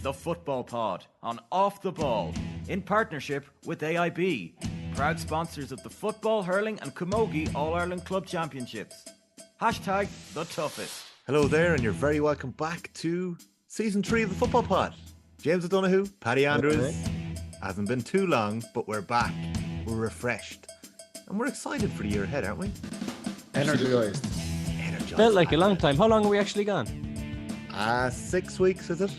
the Football Pod on Off the Ball in partnership with AIB, proud sponsors of the Football, Hurling and Camogie All-Ireland Club Championships. Hashtag the toughest. Hello there, and you're very welcome back to Season 3 of the Football Pod. James O'Donoghue, Paddy Andrews. Hasn't been too long, but we're back. We're refreshed. And we're excited for the year ahead, aren't we? Energized. Felt like a long time. How long are we actually gone? 6 weeks, is it?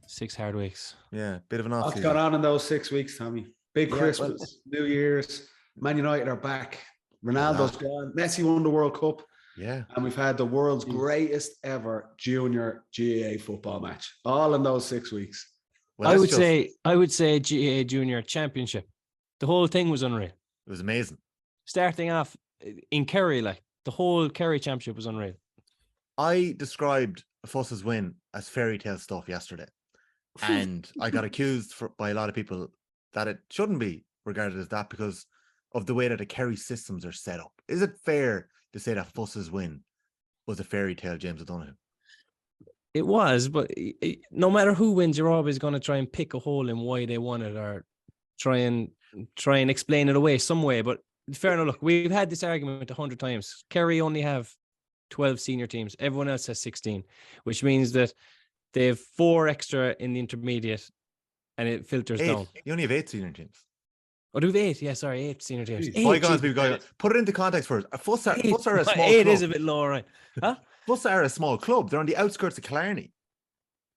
6 hard weeks. Yeah, bit of an off What's season. gone on in those 6 weeks, Tommy? Big Christmas, New Year's, Man United are back. Ronaldo's gone. Messi won the World Cup. Yeah. And we've had the world's greatest ever junior GAA football match. All in those 6 weeks. Well, I would say GAA Junior Championship. The whole thing was unreal. It was amazing. Starting off in Kerry, like the whole Kerry Championship was unreal. I described Fossa's win as fairy tale stuff yesterday. And I got accused by a lot of people that it shouldn't be regarded as that because of the way that the Kerry systems are set up. Is it fair to say that Fossa's win was a fairy tale, James O'Donoghue? It was, but no matter who wins, you're always going to try and pick a hole in why they won it or try and explain it away some way. But fair enough, look, we've had this argument 100 times. Kerry only have 12 senior teams. Everyone else has 16, which means that they have 4 extra in the intermediate and it filters 8. down. You only have 8 senior teams. Oh, do we have 8? Yeah, sorry, 8 senior teams. Bygones be bygones. Put it into context first. Fossa are a small 8 club. is a bit low, right? Huh? Fossa are a small club. They're on the outskirts of Killarney.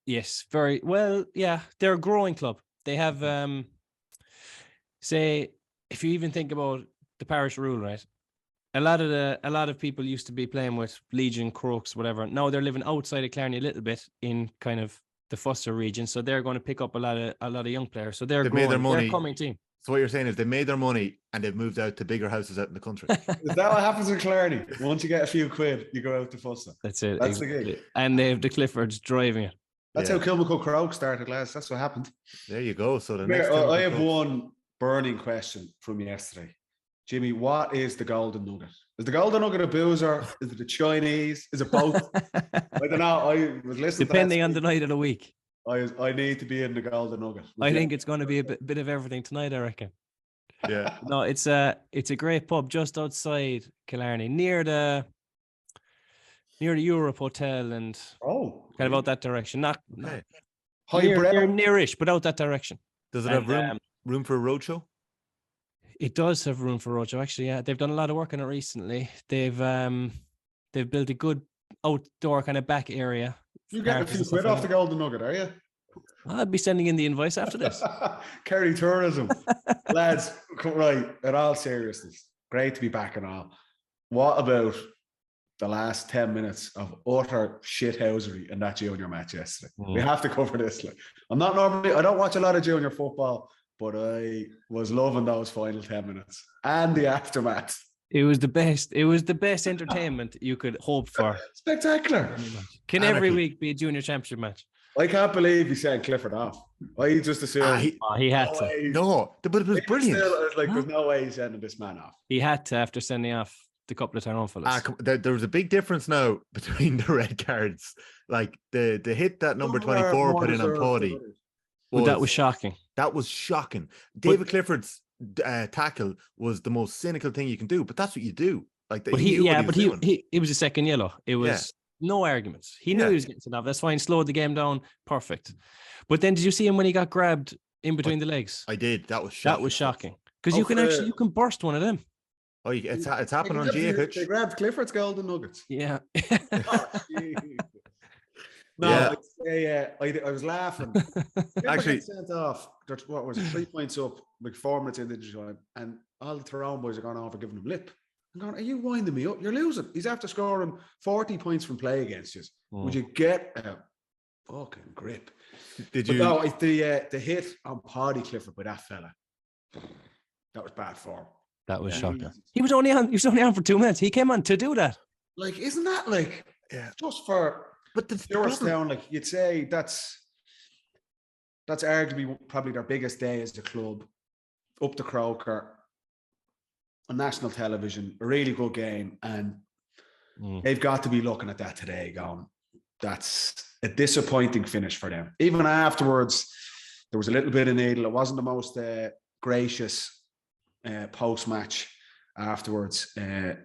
Yes, very well. Yeah, they're a growing club. They have, say, if you even think about the parish rule, right? A lot of people used to be playing with Legion, Crooks, whatever. Now they're living outside of Killarney a little bit in kind of the Fossa region, so they're going to pick up a lot of young players. So they've made their money. They're a coming team. So what you're saying is they made their money and they've moved out to bigger houses out in the country. Is that what happens in Killarney? Once you get a few quid, you go out to Fossa. That's it. That's the gig. And they have the Cliffords driving it. That's how Kilmacud Croke started, lads. That's what happened. There you go. So I have one burning question from yesterday. Jimmy, what is the golden nugget? Is the golden nugget a boozer? Is it the Chinese? Is it both? I don't know. I was listening. Depending on the night of the week. I need to be in the golden nugget. I think it's going to be a bit of everything tonight, I reckon. Yeah. No, it's a great pub just outside Killarney, near the Europe Hotel and kind of out that direction. Not nearish, but out that direction. Does it have room for a roadshow? It does have room for roadshow. Actually, yeah, they've done a lot of work on it recently. They've built a good outdoor kind of back area. You get a few quid off the golden nugget, are you? I'll be sending in the invoice after this. Kerry tourism. Lads, right, in all seriousness, great to be back and all. What about the last 10 minutes of utter shithousery in that junior match yesterday? We have to cover this. I don't watch a lot of junior football, but I was loving those final 10 minutes and the aftermath. It was the best. It was the best entertainment you could hope for. Spectacular. Can every week be a junior championship match? I can't believe he sent Clifford off. I just assumed he had to. No, but it was brilliant. Still, I was like, there's no way he's sending this man off. He had to after sending off the couple of Tyrone fellas. There was a big difference now between the red cards. Like the hit that number 24 put in on Pawdy. That was shocking. That was shocking. David Clifford's tackle was the most cynical thing you can do, but that's what you do. Like, he was a second yellow. It was no arguments. He knew he was getting sent off. That's fine. Slowed the game down. Perfect. But then, did you see him when he got grabbed in between the legs? I did. That was shocking. That was shocking because you can burst one of them. Oh, it's happened on GH. They grabbed Clifford's golden nuggets. Yeah. No, I was laughing. Actually, sent off. What was it? 3 points up, like 4 minutes in the injury time, and all the Tyrone boys are going over giving him lip. I'm going, are you winding me up? You're losing. He's after scoring 40 points from play against you. Would you get a fucking grip? Did you? No, the hit on Paddy Clifford by that fella. That was bad form. That was shocking. He was only on for 2 minutes. He came on to do that. Like, isn't that like just for? But the down, like you'd say, that's arguably probably their biggest day as a club. Up to Croker on national television, a really good game, and they've got to be looking at that today, going, that's a disappointing finish for them. Even afterwards, there was a little bit of needle. It wasn't the most gracious post-match afterwards. I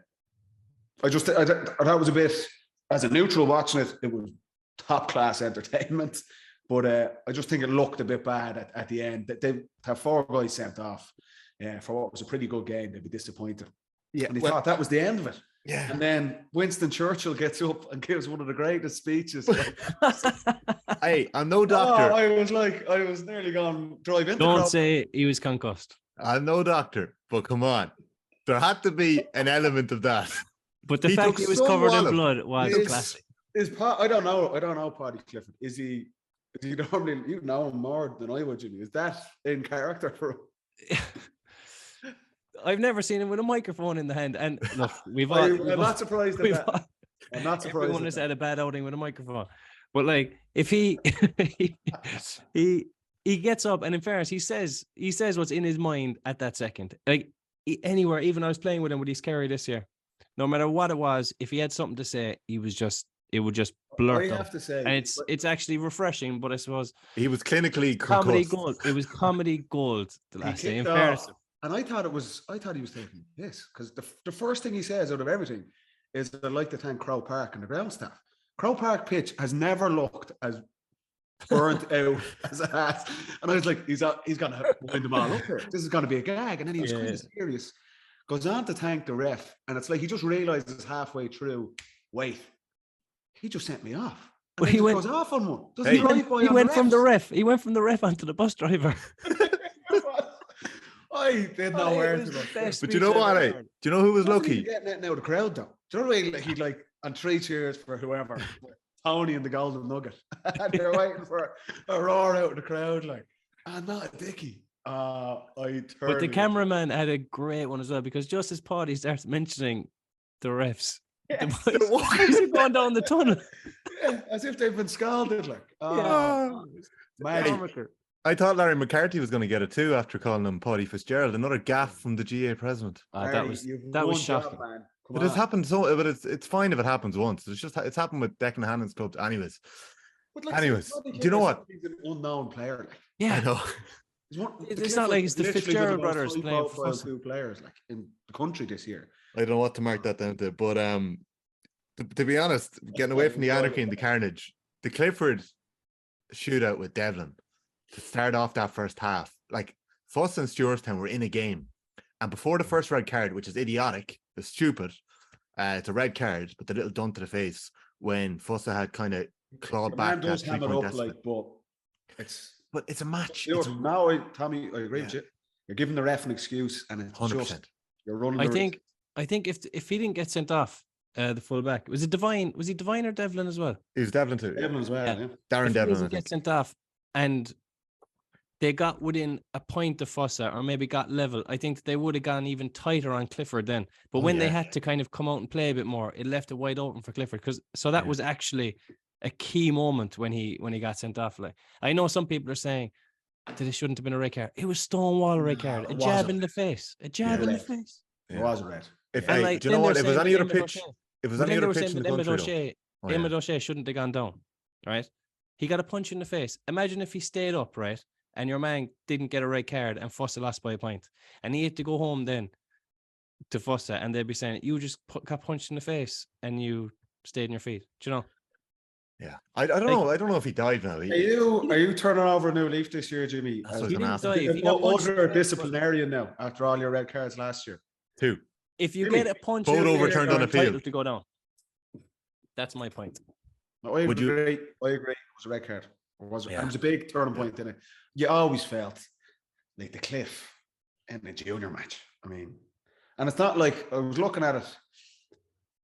thought it was a bit, as a neutral watching it, it was top-class entertainment. But I just think it looked a bit bad at the end. They have 4 guys sent off for what was a pretty good game. They'd be disappointed. Yeah, And they thought that was the end of it. Yeah. And then Winston Churchill gets up and gives one of the greatest speeches. Hey, I'm no doctor. I was nearly going drive into. Don't say he was concussed. I'm no doctor, but come on. There had to be an element of that. But the He fact took he was some covered in wallop. blood was classic. I don't know Paddy Clifford. Is he normally, you know him more than I would, Jimmy? Is that in character for him? I've never seen him with a microphone in the hand. And look, I'm not surprised at that. I'm not surprised. Everyone has had a bad outing with a microphone. But like, if he he gets up, and in fairness, he says what's in his mind at that second. Like anywhere, even I was playing with him with his carry this year. No matter what it was, if he had something to say, it would just blurt I out. have to say, And it's actually refreshing. But I suppose He was clinically comedy concussed. gold. It was comedy gold the he last day. In kicked fairness, off, and I thought he was taking this because the first thing he says out of everything is, "I'd like to thank Crow Park and the ground staff." Crow Park pitch has never looked as burnt out as it has, and I was like, "He's gonna have to wind them all up here. This is gonna be a gag." And then he was kind of serious. Goes on to thank the ref, and it's like he just realizes halfway through, wait, he just sent me off. And But he he went- goes off on one. Doesn't Hey. he drive by he on went from the refs? ref. He went from the ref onto the bus driver. I didn't know where to go. But you know what? Do you know who was Wasn't even lucky? getting it now the crowd though. Do you know what I mean? Like, he'd like on 3 cheers for whoever, Tony and the Golden Nugget, and they're waiting for a roar out of the crowd, like, and not a Dickie. But the cameraman had a great one as well, because just as Paddy starts mentioning the refs, the boys are going down the tunnel. as if they've been scalded, like, Hey, I thought Larry McCarthy was going to get it too after calling him Paddy Fitzgerald. Another gaffe from the GA president. That was shocking. Come It has on. happened so, but it's fine if it happens once. It's happened with Declan Hannon's club, anyways. But like, Anyways, Paddy do you know what? He's an unknown player. Like, Yeah, I know. It's not like it's the Fitzgerald brothers playing for Fossa. 2 players like in the country this year. I don't know what to mark that down to, but to be honest, getting away from the anarchy and the carnage, the Clifford shootout with Devlin to start off that first half, like Fossa and Stewartstown were in a game, and before the first red card, which is idiotic, it's stupid, it's a red card, but the little dun to the face when Fossa had kind of clawed The back man that does ham it 3-point up, deficit. like, but It's a match. you It's know, now, Tommy, I agree with Yeah. you. You're giving the ref an excuse, and it's 100%. just you're running. I the risk. think if he didn't get sent off, the fullback was it Devine? Was he Devine or Devlin as well? It was Devlin too. Devlin as well. Yeah. Yeah. Darren If he Devlin, I doesn't think. get sent off, and they got within a point of Fossa, or maybe got level, I think they would have gone even tighter on Clifford then. But Oh, when they yeah. had to kind of come out and play a bit more, it left it wide open for Clifford. So that Yeah. was actually a key moment when he got sent off. Like, I know some people are saying that it shouldn't have been a red card. It was stonewall red card, a it jab wasn't. in the face, a jab in the Red. face. It was a red. If And hey, like, do you know then what? they're If it was saying any that other Emmett pitch, O'Shea- if it was But any then they other were pitch saying in that the Emmett country, though. O'Shea, Oh, yeah. Emmett O'Shea shouldn't have gone down, right? He got a punch in the face. Imagine if he stayed up, right, and your man didn't get a red card and Fossa lost by a point, and he had to go home then to Fossa, and they'd be saying, you just got punched in the face and you stayed in your feet. Do you know? Yeah, I don't know. I don't know if he died now. Are you turning over a new leaf this year, Jimmy? That's what I As was gonna ask. dive. He got punched in the Other face, disciplinarian now after all your red cards last year. Two. If you Jimmy, get a punch both in the face, overturned you're on appeal. entitled to go down. That's my point. No, I Would you- agree. I agree. It was a red card. Or was it? Yeah. It was a big turning point in it. You always felt like the cliff in the junior match. I mean, and it's not like I was looking at it.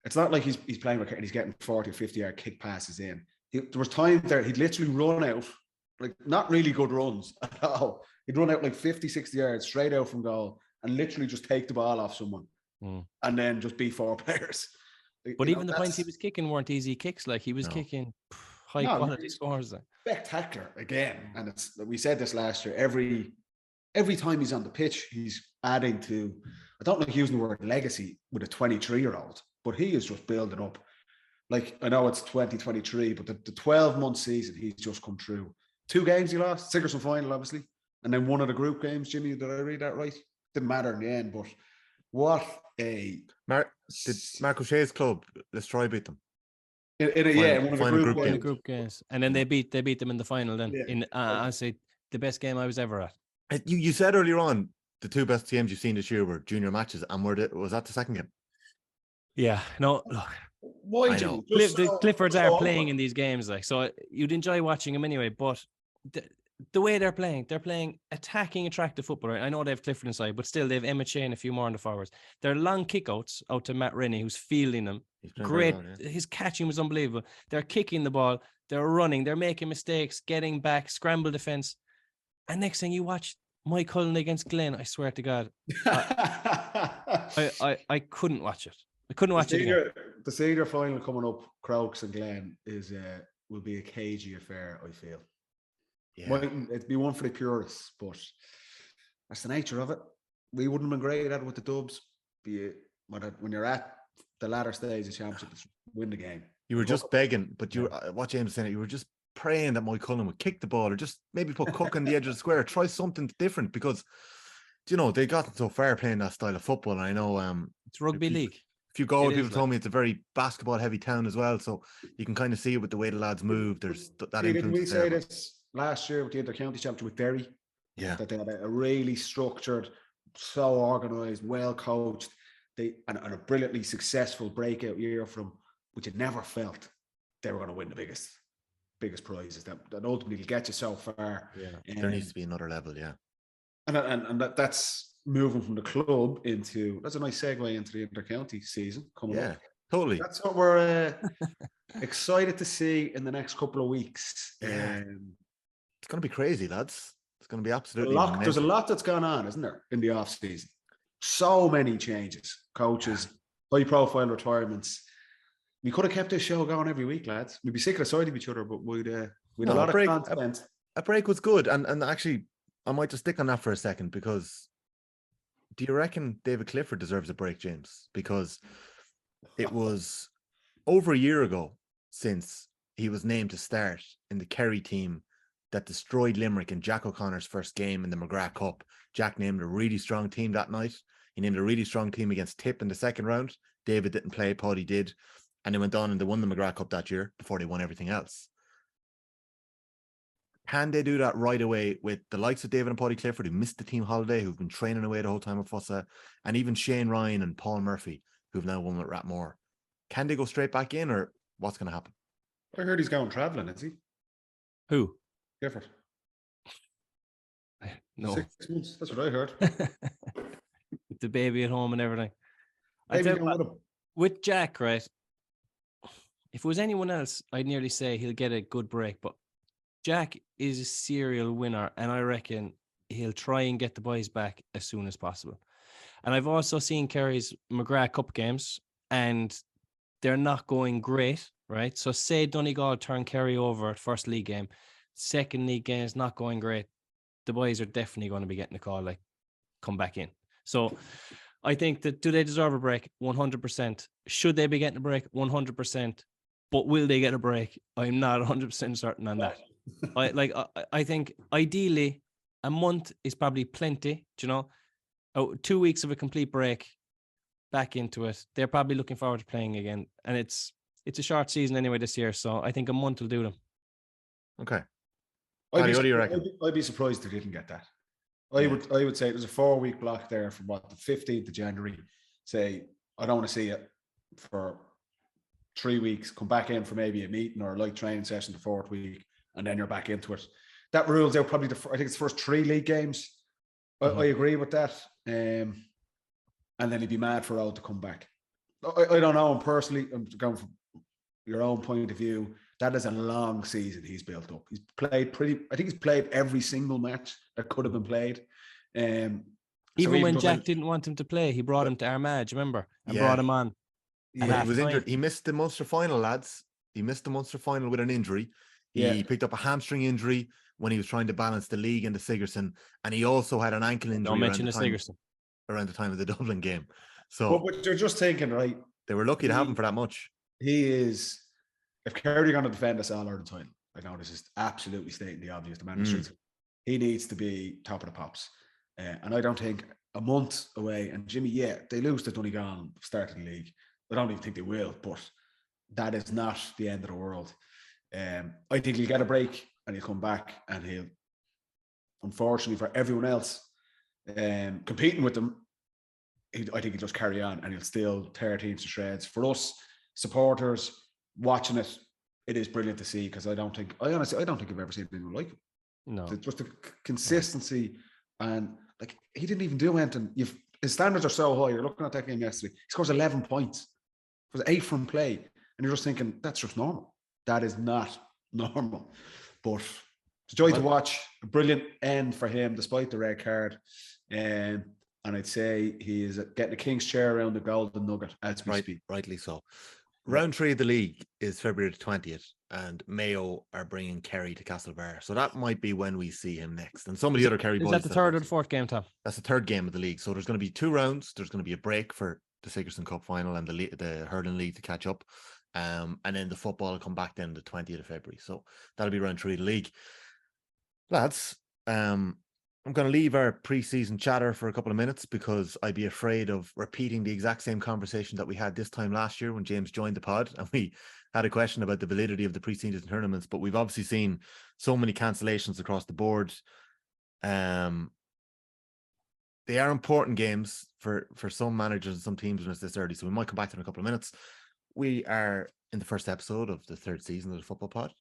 It's not like he's playing with and he's getting 40 or 50-yard kick passes in. There was times there he'd literally run out, like not really good runs at all. He'd run out like 50, 60 yards straight out from goal and literally just take the ball off someone and then just beat 4 players. But even the points he was kicking weren't easy kicks. Like, he was No. kicking high quality scores. Like. spectacular again. And we said this last year. Every time he's on the pitch, he's adding to. I don't like using the word legacy with a 23-year-old, but he is just building up. like, I know it's 2023, but the 12-month season he's just come through. 2 games he lost, Sigerson final, obviously, and then one of the group games. Jimmy, did I read that right? Didn't matter in the end, but what a did Mark O'Shea's club, let's try beat them. in one of the final group group In the games. group games, and then they beat them in the final. Then Yeah. in honestly, the best game I was ever at. You said earlier on the 2 best games you've seen this year were junior matches, and was that the second game? Yeah, no, look, Why, I Jimmy? know. the Cliffords are playing in these games, like, so you'd enjoy watching them anyway. But the way they're playing attacking, attractive football. Right? I know they have Clifford inside, but still they have Emma Shea and a few more on the forwards. They're long kickouts out to Matt Rennie, who's fielding them. Great, well, yeah. His catching was unbelievable. They're kicking the ball, they're running, they're making mistakes, getting back, scramble defense, and next thing you watch Mike Cullen against Glenn. I swear to God, I couldn't watch it. I couldn't watch it again. The senior final coming up, Crokes and Glen, will be a cagey affair, I feel. Yeah. It'd be one for the purists, but that's the nature of it. We wouldn't have been great at it with the Dubs. When you're at the latter stage of championship, win the game. You were just begging, but what James was saying, you were just praying that Mike Cullen would kick the ball or just maybe put Cook on the edge of the square, try something different, because they got so far playing that style of football. And I know It's rugby league. If you go, people told me it's a very basketball heavy town as well, so you can kind of see it with the way the lads move. There's that influence. Didn't we say this last year with the inter-county championship with Derry? Yeah, that they had a really structured, so organised, well coached, and a brilliantly successful breakout year from which you never felt they were going to win the biggest prizes that ultimately get you so far. Yeah, there needs to be another level. Yeah, and that's moving from the club into, that's a nice segue into the inter-county season coming up. Totally. That's what we're excited to see in the next couple of weeks. Yeah. It's going to be crazy, lads. It's going to be absolutely there's a lot that's gone on, isn't there, in the off season? So many changes, coaches, high profile retirements. We could have kept this show going every week, lads. We'd be sick of the side of each other, but we'd a lot of content. A break was good, and actually, I might just stick on that for a second, because do you reckon David Clifford deserves a break, James? Because it was over a year ago since he was named to start in the Kerry team that destroyed Limerick in Jack O'Connor's first game in the McGrath Cup. Jack named a really strong team that night. He named a really strong team against Tip in the second round. David didn't play, Paddy did. And they went on and they won the McGrath Cup that year before they won everything else. Can they do that right away with the likes of David and Paddy Clifford, who missed the team holiday, who've been training away the whole time at Fossa, and even Shane Ryan and Paul Murphy, who've now won with Ratmore? Can they go straight back in, or what's going to happen? I heard he's going travelling, is he? Who? Clifford. No. 6 months. That's what I heard. The baby at home and everything. With Jack, right? If it was anyone else, I'd nearly say he'll get a good break, but Jack is a serial winner, and I reckon he'll try and get the boys back as soon as possible. And I've also seen Kerry's McGrath Cup games, and they're not going great, right? So say Donegal turn Kerry over at first league game, second league game is not going great. The boys are definitely going to be getting a call, like, come back in. So I think that, do they deserve a break? 100%. Should they be getting a break? 100%. But will they get a break? I'm not 100% certain on that. I think ideally a month is probably plenty. Do you know, 2 weeks of a complete break, back into it. They're probably looking forward to playing again, and it's a short season anyway this year, so I think a month will do them. Okay. What do you reckon? I'd be surprised if they didn't get that. I would say there's a 4-week block there from the 15th of January. Say, I don't want to see it for 3 weeks, come back in for maybe a meeting or a light training session the 4th week, and then you're back into it. That rules out probably I think it's the first 3 league games. I agree with that. And then he'd be mad for all to come back. I don't know. Personally, I'm going from your own point of view. That is a long season he's built up. He's played I think he's played every single match that could have been played. Even when Jack didn't want him to play, he brought him to Armagh, remember? And brought him on. Yeah, he was injured. He missed the Munster final, lads. He missed the Munster final with an injury. He picked up a hamstring injury when he was trying to balance the league and the Sigerson. And he also had an ankle injury around the time of the Dublin game. So, but you're just thinking, right? They were lucky to have him for that much. He is if Kerry going to defend us all Ireland title, I know this is absolutely stating the obvious. The man in the streets, he needs to be top of the pops. And I don't think a month away, and Jimmy, yeah, they lose to Donegal start of the league. I don't even think they will, but that is not the end of the world. I think he'll get a break and he'll come back, and he'll, unfortunately for everyone else competing with them, I think he'll just carry on and he'll still tear teams to shreds. For us supporters watching it, it is brilliant to see, because I honestly don't think I've ever seen anything like it. No, Just the consistency, and like, he didn't even do anything. His standards are so high. You're looking at that game yesterday. He scores 11 points. It was 8 from play, and you're just thinking that's just normal. That is not normal. But it's a joy to watch. A brilliant end for him, despite the red card. And I'd say he is getting a king's chair around the golden nugget as we speak. Rightly so. Round 3 of the league is February the 20th, and Mayo are bringing Kerry to Castlebar. So that might be when we see him next. And some of the other Kerry boys. Is that the third or the fourth game, Tom? That's the third game of the league. So there's going to be 2 rounds. There's going to be a break for the Sigerson Cup final and the hurling league to catch up. And then the football will come back then the 20th of February. So that'll be round 3 of the league. Lads, I'm going to leave our pre-season chatter for a couple of minutes, because I'd be afraid of repeating the exact same conversation that we had this time last year when James joined the pod, and we had a question about the validity of the pre-season tournaments. But we've obviously seen so many cancellations across the board. They are important games for some managers and some teams when it's this early, so we might come back to it in a couple of minutes. We are in the first episode of the 3rd season of the Football Pod.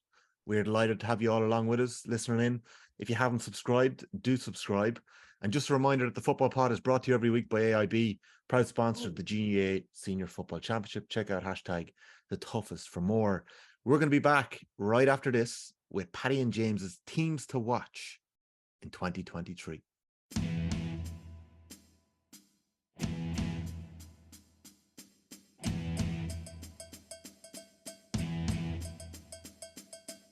We're delighted to have you all along with us, listening in. If you haven't subscribed, do subscribe. And just a reminder that the Football Pod is brought to you every week by AIB, proud sponsor of the GAA Senior Football Championship. Check out hashtag the toughest for more. We're going to be back right after this with Paddy and James's teams to watch in 2023.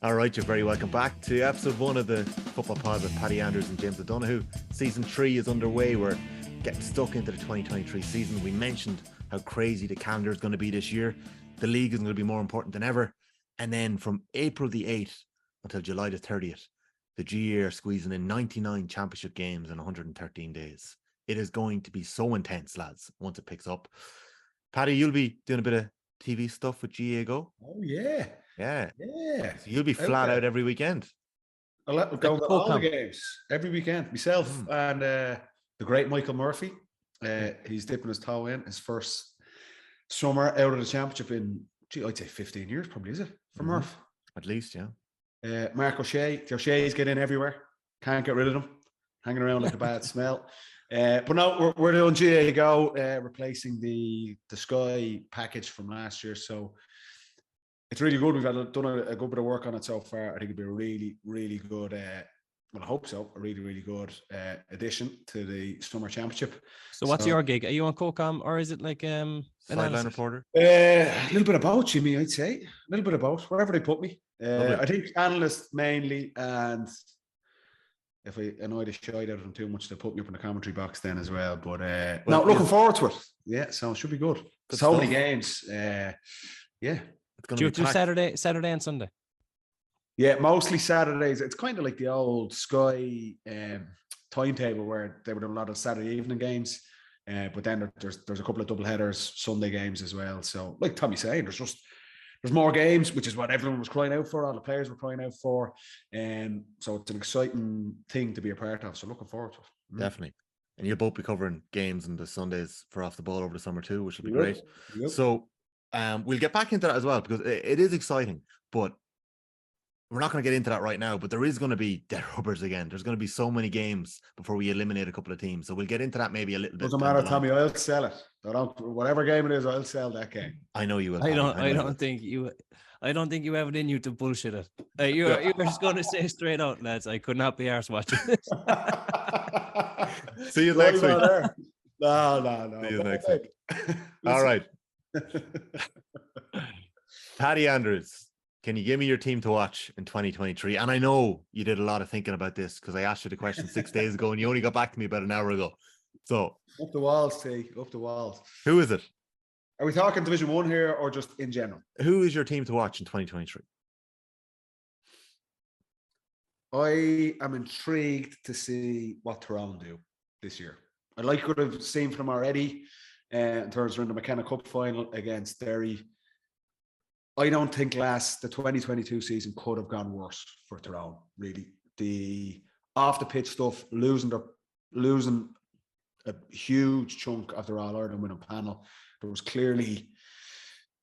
All right, you're very welcome back to episode 1 of the Football Pod with Paddy Andrews and James O'Donoghue. Season 3 is underway. We're getting stuck into the 2023 season. We mentioned how crazy the calendar is going to be this year. The league is going to be more important than ever. And then from April the 8th until July the 30th, the GAA are squeezing in 99 championship games in 113 days. It is going to be so intense, lads, once it picks up. Paddy, you'll be doing a bit of TV stuff with GAA Go. Oh, yeah. Yeah. Yeah. So you'll be flat out every weekend. I'll let go to all the games every weekend. Myself and the great Michael Murphy. He's dipping his toe in his first summer out of the championship in, I'd say 15 years, probably, is it? For Murph. At least, yeah. Mark O'Shea. The O'Sheas get in everywhere. Can't get rid of them. Hanging around like a bad smell. But no, we're doing GAA Go, replacing the Sky package from last year. So it's really good. We've done a good bit of work on it so far. I think it'll be a really, really good, well, I hope so, a really, really good addition to the Summer Championship. So what's your gig? Are you on CoCom, or is it like sideline reporter? A little bit of both, Jimmy, I'd say. A little bit of both, wherever they put me. I think analyst mainly, and if I annoy the shite out of them too much, they'll put me up in the commentary box then as well. But no, looking forward to it. Yeah, so it should be good. So many games. Yeah. Do you do Saturday and Sunday? Yeah, mostly Saturdays. It's kind of like the old Sky timetable where they were doing a lot of Saturday evening games. But then there's a couple of double headers, Sunday games as well. So like Tommy saying, there's more games, which is what everyone was crying out for. All the players were crying out for. So it's an exciting thing to be a part of. So looking forward to it. Definitely. And you'll both be covering games on the Sundays for Off the Ball over the summer too, which will be great. Yep. So we'll get back into that as well, because it is exciting, but we're not going to get into that right now. But there is going to be dead rubbers again. There's going to be so many games before we eliminate a couple of teams. So we'll get into that maybe a little bit. Doesn't matter, Tommy. I'll sell it. Whatever game it is, I'll sell that game. I know you will. I don't think you have it in you to bullshit it. You're just going to say straight out, lads, I could not be arsed watching this. See you next week. No. See you next week. All right. Paddy Andrews, can you give me your team to watch in 2023? And I know you did a lot of thinking about this, because I asked you the question 6 days ago and you only got back to me about an hour ago. So up the walls, T. Up the walls. Who is it? Are we talking Division 1 here or just in general? Who is your team to watch in 2023? I am intrigued to see what Tyrone do this year. I like what I've seen from them already in terms of the McKenna Cup final against Derry. I don't think the 2022 season could have gone worse for Tyrone, really. The off the pitch stuff, losing a huge chunk of their All-Ireland winning panel. There was clearly,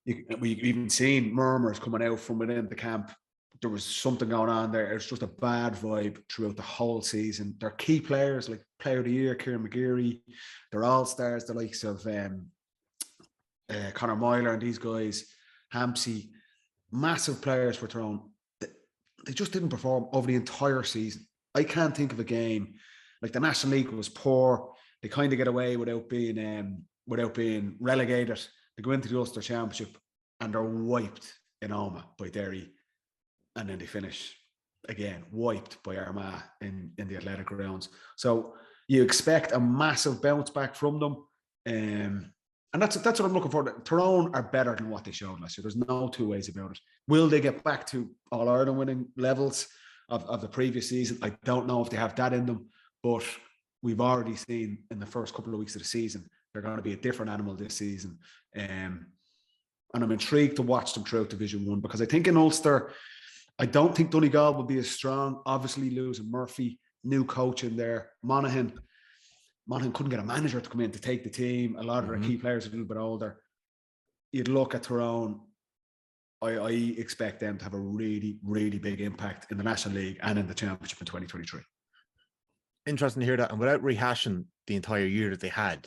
we've even seen murmurs coming out from within the camp. There was something going on there. It's just a bad vibe throughout the whole season. They're key players, like Player of the Year, Kieran McGeary. They're all-stars, the likes of Conor Myler and these guys, Hampsey, massive players for Tyrone. They just didn't perform over the entire season. I can't think of a game. Like the National League was poor. They kind of get away without being relegated. They go into the Ulster Championship and they're wiped in Omagh by Derry. And then they finish again, wiped by Armagh in the athletic grounds. So you expect a massive bounce back from them. And that's what I'm looking for. Tyrone are better than what they showed last year. There's no two ways about it. Will they get back to All-Ireland winning levels of the previous season? I don't know if they have that in them, but we've already seen in the first couple of weeks of the season, they're going to be a different animal this season. And I'm intrigued to watch them throughout Division 1 because I think in Ulster, I don't think Donegal will be as strong. Obviously, losing Murphy, new coach in there. Monaghan couldn't get a manager to come in to take the team. A lot of their key players are a little bit older. You'd look at Tyrone. I expect them to have a really, really big impact in the National League and in the Championship in 2023. Interesting to hear that. And without rehashing the entire year that they had,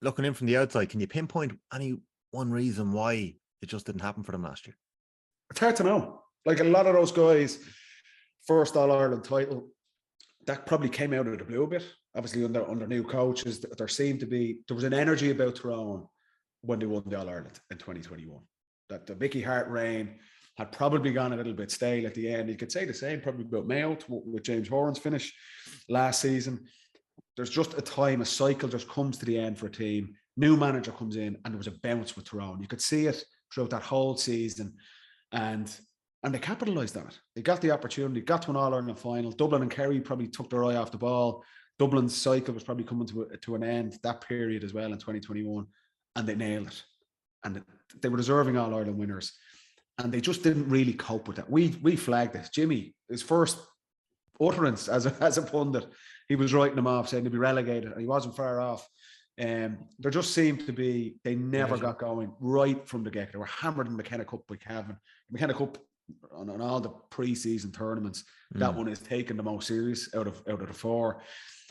looking in from the outside, can you pinpoint any one reason why it just didn't happen for them last year? It's hard to know. Like a lot of those guys, first All-Ireland title, that probably came out of the blue a bit. Obviously, under new coaches, there was an energy about Tyrone when they won the All-Ireland in 2021. That the Mickey Hart reign had probably gone a little bit stale at the end. You could say the same probably about Mayo with James Horan's finish last season. There's just a cycle just comes to the end for a team. New manager comes in and there was a bounce with Tyrone. You could see it throughout that whole season. And they capitalised on it. They got the opportunity, got to an All-Ireland final. Dublin and Kerry probably took their eye off the ball. Dublin's cycle was probably coming to an end that period as well in 2021. And they nailed it. And they were deserving All-Ireland winners. And they just didn't really cope with that. We flagged this. Jimmy, his first utterance as a pundit, he was writing them off, saying they'd be relegated. And he wasn't far off. There just seemed to be, they never got going right from the get. They were hammered in the McKenna Cup by Cavan. McKenna Cup on all the pre-season tournaments, that one is taken the most serious out of the four.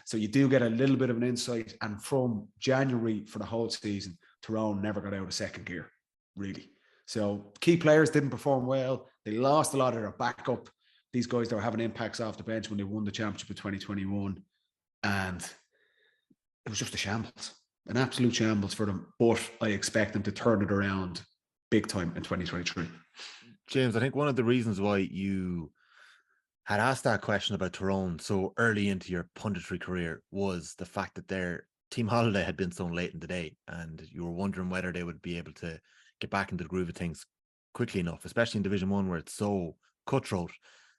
So you do get a little bit of an insight. And from January for the whole season, Tyrone never got out of second gear, really. So key players didn't perform well. They lost a lot of their backup. These guys that were having impacts off the bench when they won the championship in 2021. And it was just a shambles, an absolute shambles for them. But I expect them to turn it around big time in 2023. James, I think one of the reasons why you had asked that question about Tyrone so early into your punditry career was the fact that their team holiday had been so late in the day, and you were wondering whether they would be able to get back into the groove of things quickly enough, especially in Division 1 where it's so cutthroat.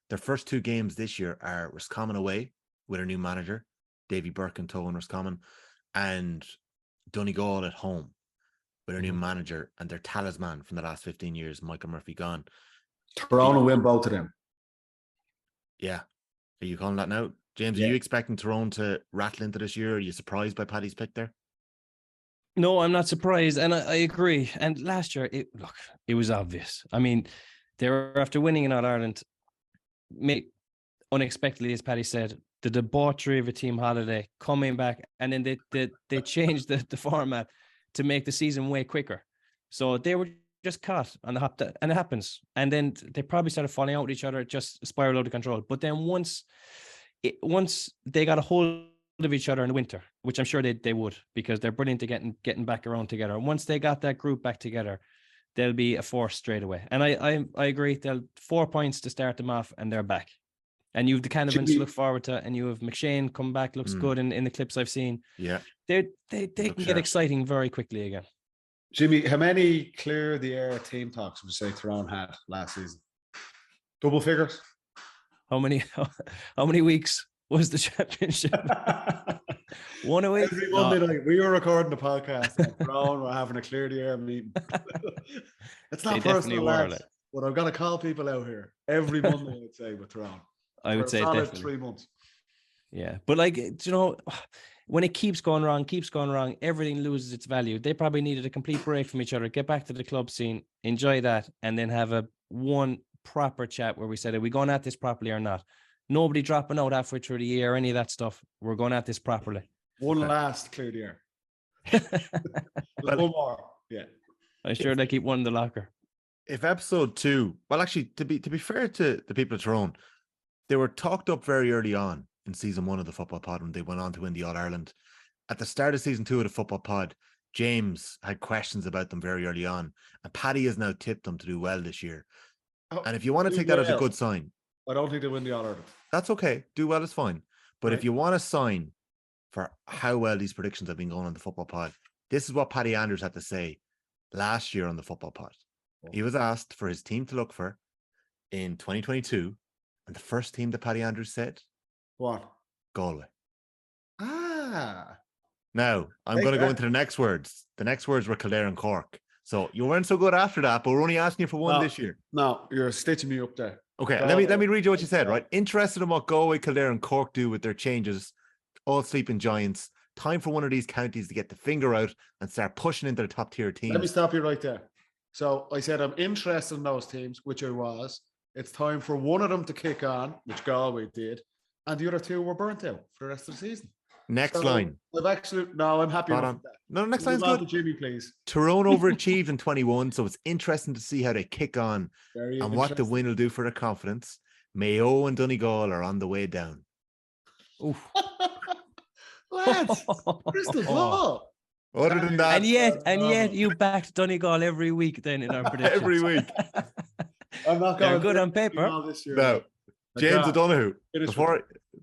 Their first two games this year are Roscommon away with a new manager, Davy Burke and Towan Roscommon, and Donegal at home with a new manager and their talisman from the last 15 years, Michael Murphy, gone. Tyrone will win both of them. Yeah. Are you calling that now? James, are you expecting Tyrone to rattle into this year? Are you surprised by Paddy's pick there? No, I'm not surprised. And I agree. And last year, it was obvious. I mean, they were after winning in All-Ireland, unexpectedly, as Paddy said, the debauchery of a team holiday coming back, and then they changed the format to make the season way quicker. So they were just caught on the hop, and it happens. And then they probably started falling out with each other, just spiraled out of control. But then once they got a hold of each other in the winter, which I'm sure they would, because they're brilliant at getting back around together. Once they got that group back together, they'll be a force straight away. And I agree. They'll 4 points to start them off, and they're back. And you have the Canavans to Jimmy- look forward to, and you have McShane come back, looks good in the clips I've seen. Yeah. They can sharp. get exciting very quickly again. Jimmy, how many clear the air team talks would you say Tyrone had last season? Double figures? How many weeks was the championship? 1 a week? Every No. Monday night, we were recording the podcast and Tyrone were having a clear the air meeting. It's not They definitely personal, were, lads, like. but I've got to call people out here every Monday, I'd say, with Tyrone. I For would a say solid definitely. 3 months. Yeah, but like, do you know, when it keeps going wrong, everything loses its value. They probably needed a complete break from each other, get back to the club scene, enjoy that, and then have one proper chat where we said, are we going at this properly or not? Nobody dropping out halfway through the year, any of that stuff. We're going at this properly. One last clear the air. There's one more. Yeah. I'm sure they keep one in the locker. If episode 2, well, actually, to be fair to the people of Tyrone, they were talked up very early on in season 1 of the Football Pod when they went on to win the All Ireland. At the start of season 2 of the Football Pod, James had questions about them very early on, and Paddy has now tipped them to do well this year. Oh, And if you want to do take that as a well. good sign, I don't think they win the All Ireland. that's okay. Do well is fine. But if Right. you want a sign for how well these predictions have been going on the Football Pod, this is what Paddy Andrews had to say last year on the Football Pod. He was asked for his team to look for in 2022, and the first team that Paddy Andrews said, What? Galway. Ah. Now, I'm Take going to go that. into the next words. The next words were Kildare and Cork. So you weren't so good after that, but we're only asking you for one No. this year. No, you're stitching me up there. Okay, Galway. let me read you what you said, right? Interested in what Galway, Kildare and Cork do with their changes. All sleeping giants. Time for one of these counties to get the finger out and start pushing into the top tier teams. Let me stop you right there. So I said I'm interested in those teams, which I was. It's time for one of them to kick on, which Galway did, and the other two were burnt out for the rest of the season. Next So line. I'm happy Spot enough on. with that. No, next Move line's on good. to Jimmy, please. Tyrone overachieved in 21, so it's interesting to see how they kick on Very and what the interesting. win will do for their confidence. Mayo and Donegal are on the way down. Oof. Lads, crystal ball. Other than that, And yet you backed Donegal every week then in our predictions. every week. I'm not They're going good to on paper. Donegal this year. No, I James can't. O'Donoghue, Finish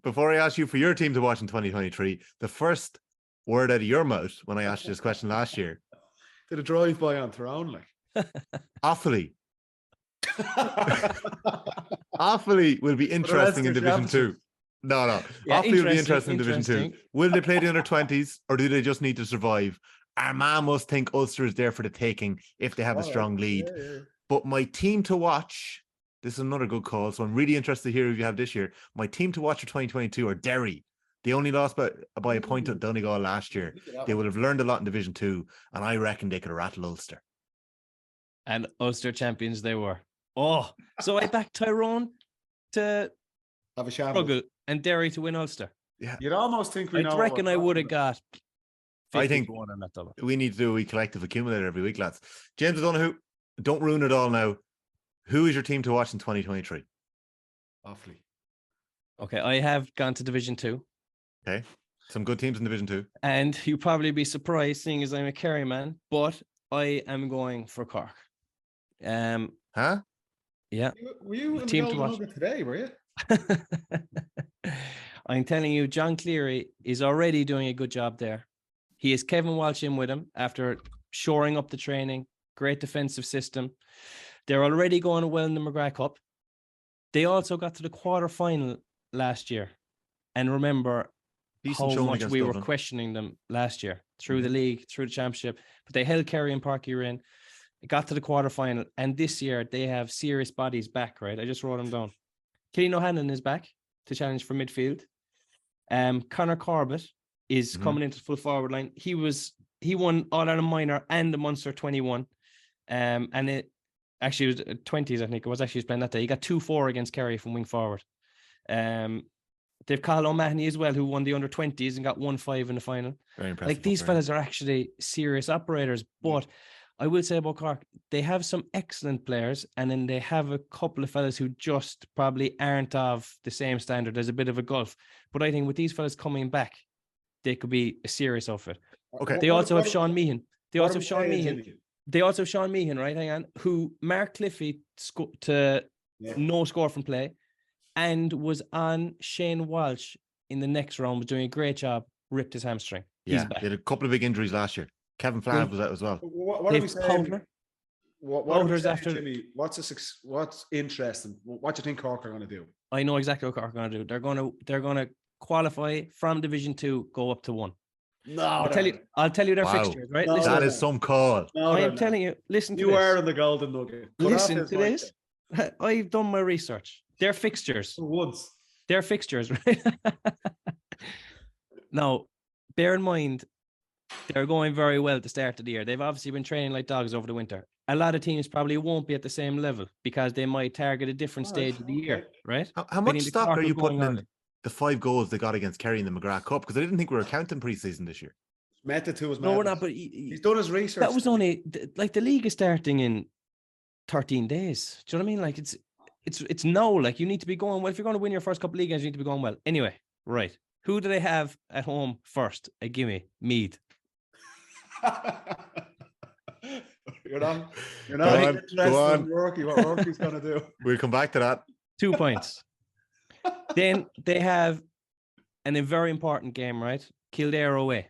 before I ask you for your team to watch in 2023, the first word out of your mouth when I asked you this question last year, Did a drive by on Tyrone, like. Offaly. Offaly will be interesting in Leinster Division 2. Championship. No. Yeah, Offaly will be interesting in Division 2. interesting. Will they play the under 20s or do they just need to survive? Our man must think Ulster is there for the taking if they have a All right. strong lead. Yeah. But my team to watch, this is another good call. So I'm really interested to hear who you have this year. My team to watch for 2022 are Derry. They only lost by a point at Donegal last year. They would have learned a lot in Division 2, and I reckon they could rattle Ulster. And Ulster champions they were. Oh, so I backed Tyrone to Have a shambles. struggle and Derry to win Ulster. You'd almost think we I know. reckon what I we're would have talking about. got I think 51 on that double. we need to do a wee collective accumulator every week, lads. James O'Donoghue, don't ruin it all now. Who is your team to watch in 2023? Awfully. Okay, I have gone to Division 2. Okay. Some good teams in Division 2. And you'll probably be surprised seeing as I'm a Kerry man, but I am going for Cork. Huh? Yeah. Were you in Team the to Golden watch. Nugget today, were you? I'm telling you, John Cleary is already doing a good job there. He has Kevin Walsh in with him after shoring up the training, great defensive system. They're already going well in the McGrath Cup. They also got to the quarter-final last year. And remember Decent how showing much against we were Dublin. questioning them last year through the league, through the championship. But they held Kerry and Parky in. It got to the quarter-final. And this year, they have serious bodies back, right? I just wrote them down. Killian O'Hanlon is back to challenge for midfield. Conor Corbett is coming into the full forward line. He won All Ireland Minor and the Munster 21. And it actually was 20s, I think it was actually playing that day. He got 2-4 against Kerry from wing forward. They've Cathal O'Mahony as well, who won the under 20s and got 1-5 in the final. Very impressive. Like these football. fellas are actually serious operators, but I will say about Cork, they have some excellent players, and then they have a couple of fellas who just probably aren't of the same standard. There's a bit of a gulf, but I think with these fellas coming back, they could be a serious outfit. Okay. They also have Sean Meehan. They what also are have we Sean saying, Meehan. Jimmy? They also have Sean Meehan, right? Hang on, who Mark Cliffy to Yeah. no score from play. and was on Shane Walsh in the next round, was doing a great job, ripped his hamstring. He's Yeah, back. he had a couple of big injuries last year. Kevin Flav was out as well. What are They've we saying? Powder. What are we Powder's saying, after- Jimmy? What's interesting? What do you think Cork are going to do? I know exactly what Cork are going to do. They're going to qualify from Division 2, go up to 1. No, I'll tell you their Wow. fixtures, right? No, Listen, That is some call. No, I they're am not. telling you, listen to You this. are in the golden nugget. Cut off Listen his to mic this. I've done my research. Their fixtures. there. Once. Their fixtures, right? Now, bear in mind, they're going very well at the start of the year. They've obviously been training like dogs over the winter. A lot of teams probably won't be at the same level because they might target a different All right, stage of the year, right? How I much think the stock Cork are you going putting in early. the 5 goals they got against Kerry in the McGrath Cup? Because I didn't think we were counting preseason this year. Method to his No, we're madness. not, but He's done his research. that was only like the league is starting in 13 days. Do you know what I mean? Like it's no, like you need to be going well. If you're going to win your first couple league games, you need to be going well. Anyway, right. Who do they have at home first? Gimme Meath. You're not Go on, interested go on. in Rourke, what Rourke's going to do. We'll come back to that. 2 points. Then they have a very important game, right? Kildare away.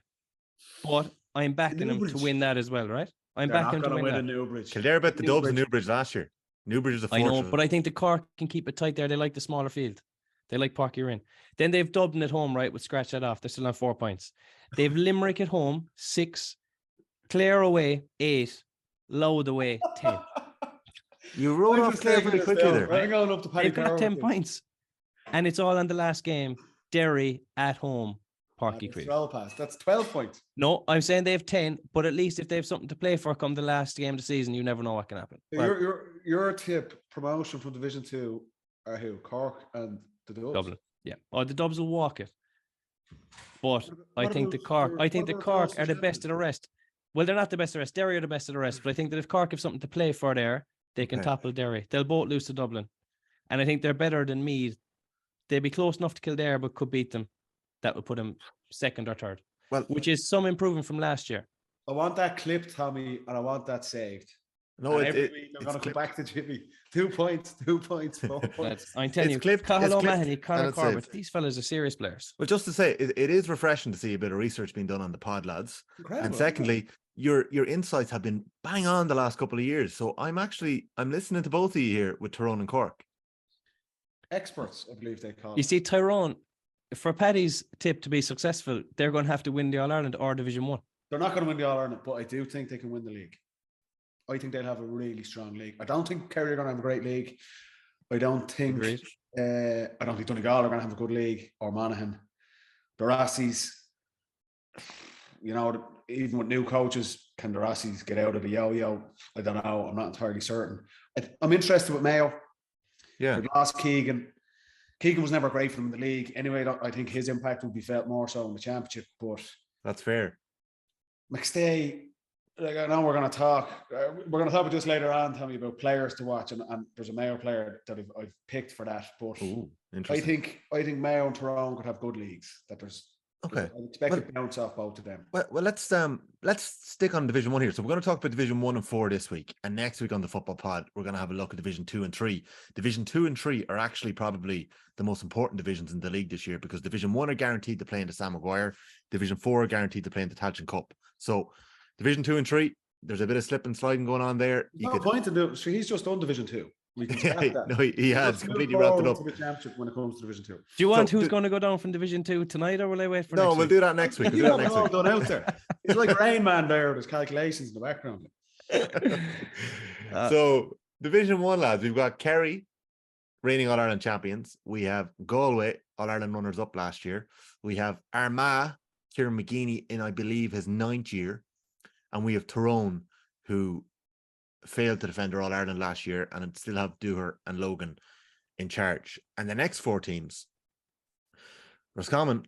But I'm backing them to Newbridge. win that as well, right? I'm They're backing not them to going to win win that. in Newbridge. Kildare bet the Dubs in Newbridge. Newbridge last year. Newbridge is a I know, fortress. but I think the Cork can keep it tight there. They like the smaller field. They like Parky Rin. Then they've Dublin at home, right? We'll scratch that off. They're still on 4 points. They've Limerick at home, 6. Clare away, 8. Loud away, 10. You wrote off Clare pretty quickly there. I'm going up to Paddy They've got Carroll 10 with points. And it's all on the last game. Derry at home, this. Parky That's Creek. well past. That's 12 points. No, I'm saying they have 10, but at least if they have something to play for come the last game of the season, you never know what can happen. So your tip, promotion from Division 2 are who? Cork and the Dubs? Dublin. Yeah. Oh, the Dubs will walk it. But I What think the about Cork, the- I think the what about Cork the are the Ulster best of the rest. Well, they're not the best of the rest. Derry are the best of the rest. But I think that if Cork have something to play for there, they can Okay. topple Derry. They'll both lose to Dublin. And I think they're better than Meath. They'd be close enough to Kildare, but could beat them. That would put them second or third, Well, which is some improvement from last year. I want that clip, Tommy, and I want that saved. no, And it, every it, week I'm it's going to come clipped. back to Jimmy. 2 points, 2 points, 4 points. I'm telling It's you, clipped, Cathal it's clipped, O'Mahony, Conor and it's Corbett, saved. these fellas are serious players. Well, just to say, it is refreshing to see a bit of research being done on the pod, lads. Incredible, And isn't it? secondly, your insights have been bang on the last couple of years. So I'm listening to both of you here with Tyrone and Cork. Experts, I believe they call You it. see, Tyrone, for Paddy's tip to be successful, they're going to have to win the All Ireland or Division 1. They're not going to win the All Ireland, but I do think they can win the league. I think they'll have a really strong league. I don't think Kerry are going to have a great league. I don't think Agreed. Donegal are going to have a good league, or Monaghan. The Rossies, you know, even with new coaches, can the Rossies get out of the yo-yo? I don't know. I'm not entirely certain. I'm interested with Mayo. Yeah. They've lost Keegan. Keegan was never great for them in the league. Anyway, I think his impact will be felt more so in the championship. But That's fair. McStay, like I know we're going to talk about this later on, Tommy, about players to watch, and there's a Mayo player that I've picked for that. But Ooh, I interesting. think Mayo and Tyrone could have good leagues. That there's Okay. I expect Well- to bounce off both of them. Well, let's stick on Division 1 here. So we're going to talk about Division 1 and 4 this week. And next week on the Football Pod, we're going to have a look at Division 2 and 3. Division 2 and 3 are actually probably the most important divisions in the league this year, because Division 1 are guaranteed to play in the Sam Maguire. Division 4 are guaranteed to play in the Tailteann Cup. So Division 2 and 3, there's a bit of slip and sliding going on there. There's no point in doing. So he's just done Division 2. We can scrap that. No, he has Let's move completely wrapped it forward up. to the championship when it comes to Division 2. Do you want So who's the- going to go down from Division 2 tonight, or will I wait for No, next we'll week? do that next week. We'll You do that have it next all week. done out there. He's like Rain Man there with his calculations in the background. So Division 1, lads, we've got Kerry, reigning All-Ireland champions. We have Galway, All-Ireland runners-up last year. We have Armagh, Kieran McGeeney in, I believe, his 9th year. And we have Tyrone, who failed to defend their All-Ireland last year, and still have Dooher and Logan in charge. And the next 4 teams, Roscommon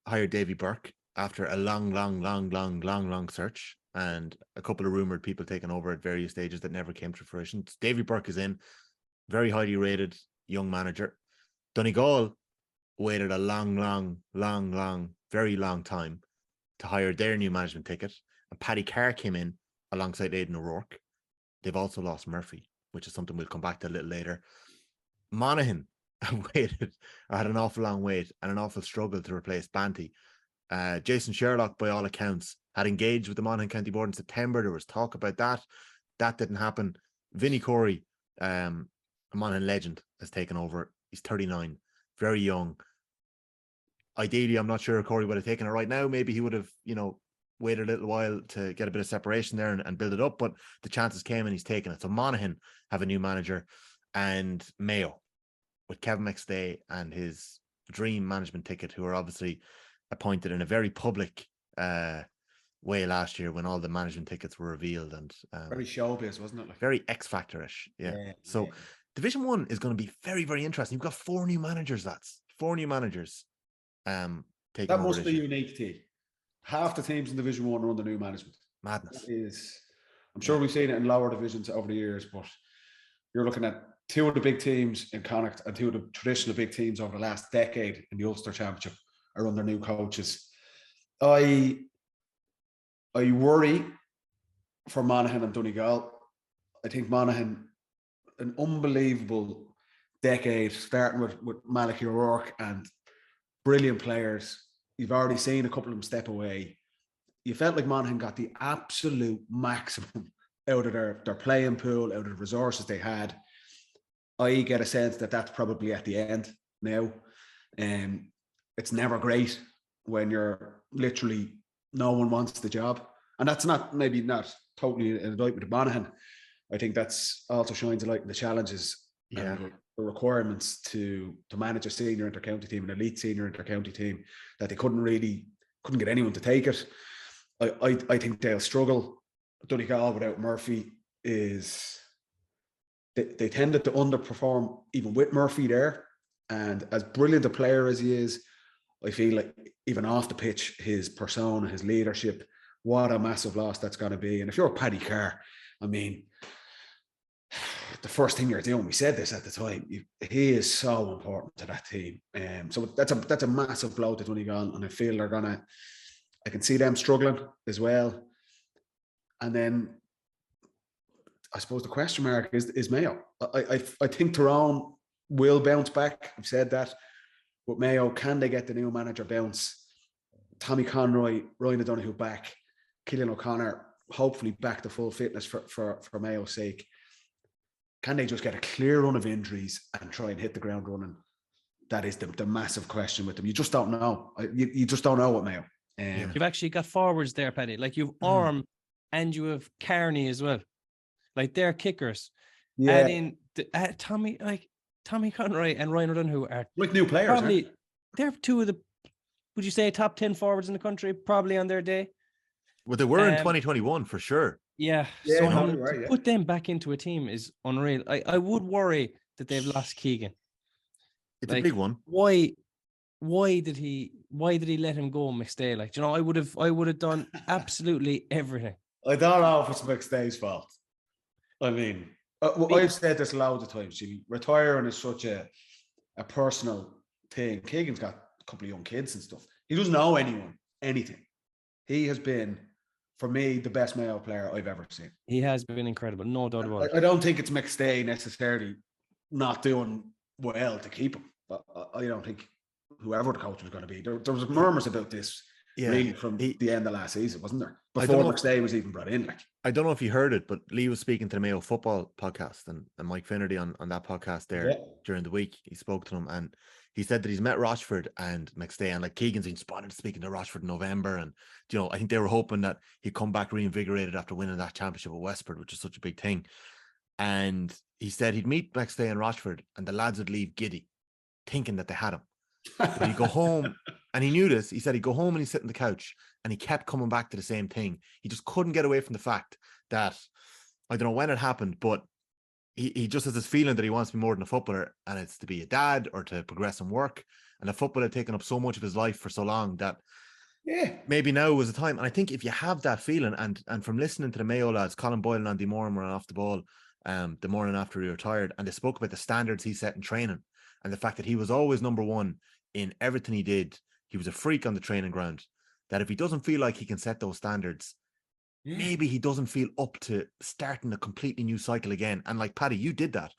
hired Davy Burke after a long search, and a couple of rumored people taking over at various stages that never came to fruition. Davy Burke is in, very highly rated young manager. Donegal waited a long, very long time to hire their new management ticket, and Paddy Carr came in alongside Aidan O'Rourke. They've also lost Murphy, which is something we'll come back to a little later. Monaghan and waited. I had an awful long wait and an awful struggle to replace Banty. Jason Sherlock, by all accounts, had engaged with the Monaghan County Board in September. There was talk about that. That didn't happen. Vinnie Corey, a Monaghan legend, has taken over. He's 39, very young. Ideally, I'm not sure Corey would have taken it right now. Maybe he would have, waited a little while to get a bit of separation there and build it up. But the chances came and he's taken it. So Monaghan have a new manager, and Mayo with Kevin McStay and his dream management ticket, who are obviously appointed in a very public way last year when all the management tickets were revealed, and Very showbiz, wasn't it? Like, very X Factor-ish. Yeah. So Division 1 is going to be very, very interesting. You've got 4 new managers, lads. 4 new managers. Taking that over must this be year. unique to you. Half the teams in Division 1 are under new management. Madness. I'm sure we've seen it in lower divisions over the years, but you're looking at 2 of the big teams in Connacht and 2 of the traditional big teams over the last decade in the Ulster Championship are under new coaches. I worry for Monaghan and Donegal. I think Monaghan, an unbelievable decade, starting with Malachy O'Rourke and brilliant players. You've already seen a couple of them step away. You felt like Monaghan got the absolute maximum out of their playing pool, out of the resources they had. I get a sense that that's probably at the end now. It's never great when you're literally no one wants the job. And that's maybe not totally an indictment of Monaghan. I think that's also shines a light on the challenges and the requirements to manage a senior intercounty team, an elite senior intercounty team, that they couldn't get anyone to take it. I think they'll struggle. Donegal without Murphy is they tended to underperform even with Murphy there. And as brilliant a player as he is, I feel like even off the pitch, his persona, his leadership, what a massive loss that's going to be. And if you're Paddy Carr, I mean, the first thing you're doing, we said this at the time, he is so important to that team. So that's a massive blow to Donegal, and I feel I can see them struggling as well. And then I suppose the question mark is Mayo. I think Tyrone will bounce back. I've said that. But Mayo, can they get the new manager bounce? Tommy Conroy, Ryan O'Donoghue back, Cillian O'Connor hopefully back to full fitness for Mayo's sake. Can they just get a clear run of injuries and try and hit the ground running? That is the massive question with them. You just don't know. You just don't know what Mayo. You've actually got forwards there, Paddy. Like you've Orm and you have Carney as well. Like they're kickers. Yeah. Adding Tommy Conroy and Ryan O'Donoghue are with new players. Probably they're 2 of the, would you say, top 10 forwards in the country, probably on their day. Well, they were in 2021 for sure. Yeah. So to put them back into a team is unreal. I would worry that they've lost Keegan. It's a big one. Why did he let him go, McStay? Like, I would have done absolutely everything. I don't know if it's McStay's fault. I mean, I've said this loads of times. Retiring is such a personal thing. Keegan's got a couple of young kids and stuff. He doesn't know anything. He has been, for me, the best Mayo player I've ever seen. He has been incredible, no doubt about it. I don't think it's McStay necessarily not doing well to keep him. But I don't think whoever the coach was going to be. There was murmurs about this really from the end of last season, wasn't there? Before McStay was even brought in. I don't know if you heard it, but Lee was speaking to the Mayo Football podcast and Mike Finnerty on that podcast there during the week. He spoke to him and he said that he's met Rochford and McStay, and like Keegan's been spotted speaking to Rochford in November, and I think they were hoping that he'd come back reinvigorated after winning that championship at Westford, which is such a big thing. And he said he'd meet McStay and Rochford and the lads would leave giddy, thinking that they had him. But he'd go home, and he knew this. He said he'd go home and he'd sit on the couch, and he kept coming back to the same thing. He just couldn't get away from the fact that, I don't know when it happened, but he just has this feeling that he wants to be more than a footballer, and it's to be a dad or to progress in work. And the football had taken up so much of his life for so long that maybe now was the time. And I think if you have that feeling, and from listening to the Mayo lads, Colin Boyle and Andy Moran were off the ball the morning after he retired, and they spoke about the standards he set in training and the fact that he was always number one in everything he did. He was a freak on the training ground, that if he doesn't feel like he can set those standards, maybe he doesn't feel up to starting a completely new cycle again. And like Paddy, you did that.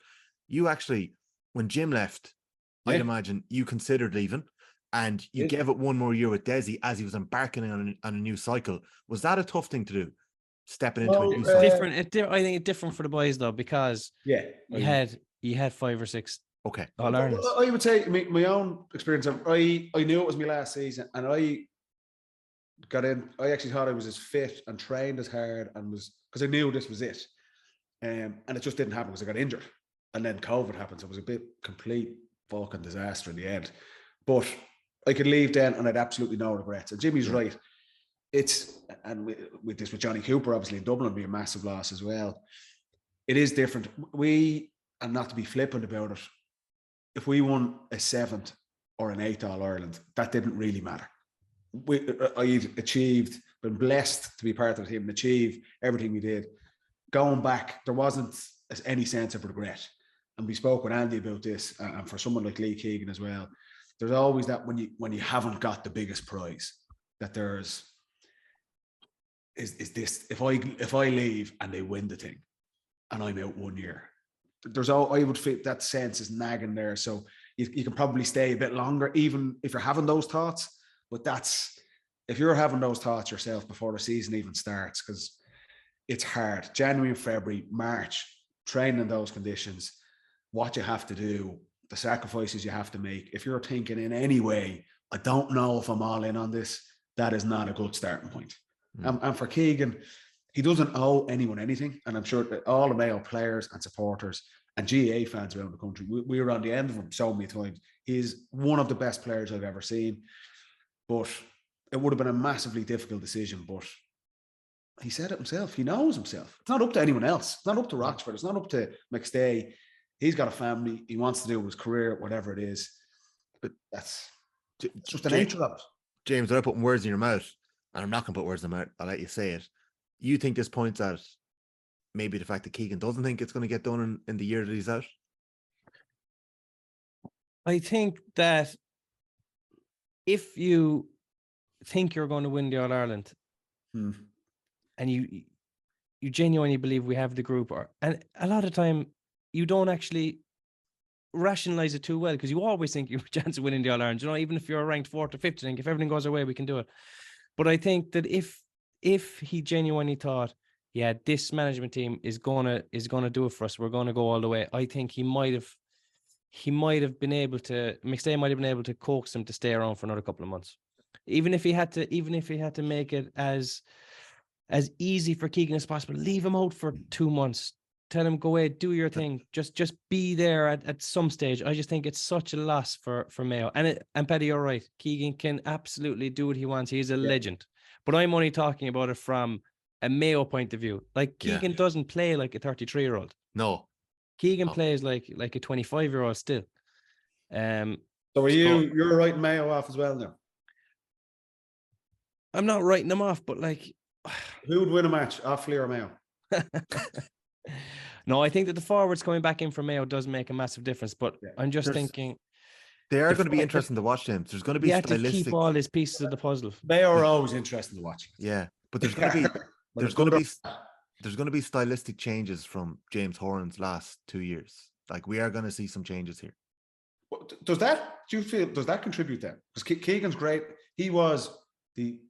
You actually, when Jim left, I'd imagine you considered leaving, and you gave it one more year with Desi as he was embarking on a new cycle. Was that a tough thing to do? Stepping into a new cycle? Different. I think it's different for the boys though, because you had 5 or 6 All Irelands. I would say my own experience. I knew it was my last season, and I got in. I actually thought I was as fit and trained as hard, and was because I knew this was it. And it just didn't happen because I got injured, and then COVID happened. So it was a bit complete fucking disaster in the end. But I could leave then, and I'd absolutely no regrets. And Jimmy's right. It's with this with Johnny Cooper, obviously in Dublin, be a massive loss as well. It is different. And not to be flippant about it, if we won a 7th or an 8th All Ireland, that didn't really matter. I achieved, been blessed to be part of the team and achieve everything we did. Going back, there wasn't any sense of regret. And we spoke with Andy about this, and for someone like Lee Keegan as well, there's always that when you haven't got the biggest prize, that there's is this if I leave and they win the thing, and I'm out 1 year, I would feel that sense is nagging there. So you can probably stay a bit longer, even if you're having those thoughts. But that's if you're having those thoughts yourself before the season even starts, because it's hard. January, February, March, training in those conditions, what you have to do, the sacrifices you have to make. If you're thinking in any way, I don't know if I'm all in on this, that is not a good starting point. And for Keegan, he doesn't owe anyone anything. And I'm sure that all the Mayo players and supporters and GAA fans around the country, we were on the end of him so many times. He's one of the best players I've ever seen. But it would have been a massively difficult decision. But he said it himself. He knows himself. It's not up to anyone else. It's not up to Roxford. It's not up to McStay. He's got a family. He wants to do his career, whatever it is. But that's just the nature of it. James, without putting words in your mouth, and I'm not going to put words in my mouth, I'll let you say it. You think this points at maybe the fact that Keegan doesn't think it's going to get done in the year that he's out? I think that if you think you're going to win the All Ireland, and you genuinely believe we have the group, and a lot of time you don't actually rationalize it too well, because you always think you have a chance of winning the All Ireland. You know, even if you're ranked 4th or 5th, you think if everything goes our way, we can do it. But I think that if he genuinely thought, yeah, this management team is gonna do it for us, we're gonna go all the way, I think he might have been able to, McStay might have been able to coax him to stay around for another couple of months. Even if he had to make it as easy for Keegan as possible, leave him out for 2 months. Tell him, go away, do your thing. Just be there at some stage. I just think it's such a loss for Mayo. And Paddy, you're right. Keegan can absolutely do what he wants. He's a legend. But I'm only talking about it from a Mayo point of view. Like, Keegan doesn't play like a 33-year-old. No. Keegan plays like a 25-year-old still. So you're writing Mayo off as well now? I'm not writing them off, but like, who would win a match, Offaly or Mayo? No, I think that the forwards coming back in for Mayo does make a massive difference. But I'm just thinking they are going to be interesting to watch them. There's going to be stylistic. To keep all these pieces of the puzzle. They are always interesting to watch. Yeah, but there's going to be stylistic changes from James Horan's last 2 years. Like, we are going to see some changes here. Does that contribute then? Because Keegan's great. He was the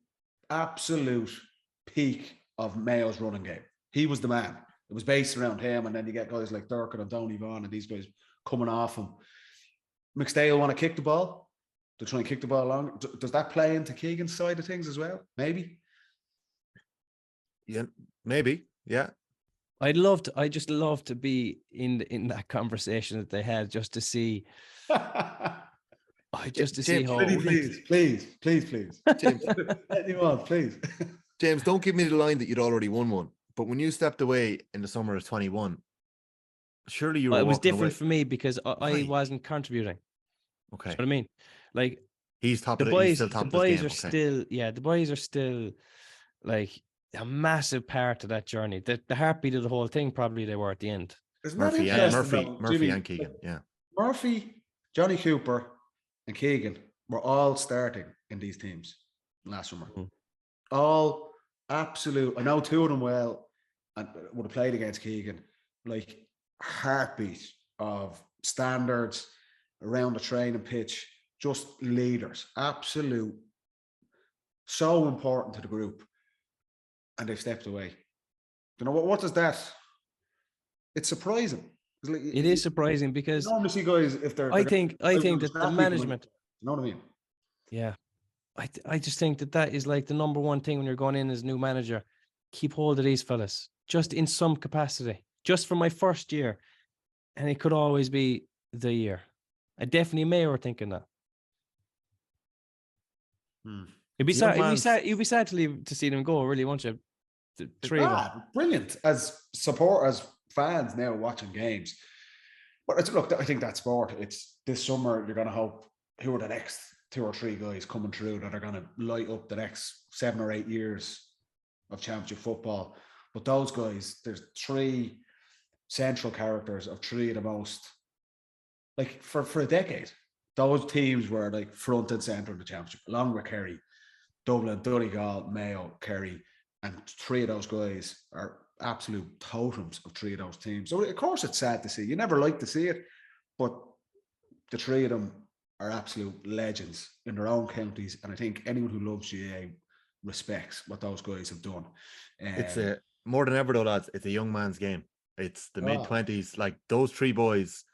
absolute peak of Mayo's running game. He was the man. It was based around him, and then you get guys like Durkin and Donny Vaughan and these guys coming off him. McStay will want to kick the ball. They'll try and kick the ball along. Does that play into Keegan's side of things as well? Maybe. Yeah, maybe. Yeah. I just love to be in that conversation that they had, just to see. Just to see how. Please. James, anyone, please. James, don't give me the line that you'd already won one. But when you stepped away in the summer of 21, surely you were. It was different away. For me because I wasn't contributing. Okay. You know what I mean? Like, he's top the of boys. the game. The boys are still like a massive part of that journey. The heartbeat of the whole thing. Probably they were at the end. Murphy and Keegan. Yeah. Murphy, Johnny Cooper, and Keegan were all starting in these teams last summer. All absolute. I know 2 of them well, and would have played against Keegan. Like, heartbeat of standards, around the training pitch, just leaders, absolute, so important to the group, and they've stepped away. You know what does that? It's surprising. It's like, It is surprising you because normally see guys if they're. I think that the management. You know what I mean? Yeah, I just think that is like the number one thing when you're going in as a new manager. Keep hold of these fellas, just in some capacity, just for my first year, and it could always be the year. I definitely were thinking that. It'd be sad. You'd be sad to see them go, really, won't you? The three of them. Brilliant as fans now watching games. But look, I think that sport. It's this summer. You're going to hope who are the next 2 or 3 guys coming through that are going to light up the next 7 or 8 years of championship football. But those guys, there's 3 central characters of 3 of the most, like for a decade, those teams were like front and centre of the championship, along with Kerry, Dublin, Donegal, Mayo, Kerry, and 3 of those guys are absolute totems of 3 of those teams. So of course it's sad to see. You never like to see it, but the 3 of them are absolute legends in their own counties, and I think anyone who loves GAA respects what those guys have done. It's more than ever though, lads. It's a young man's game. It's the mid-20s. Like those 3 boys,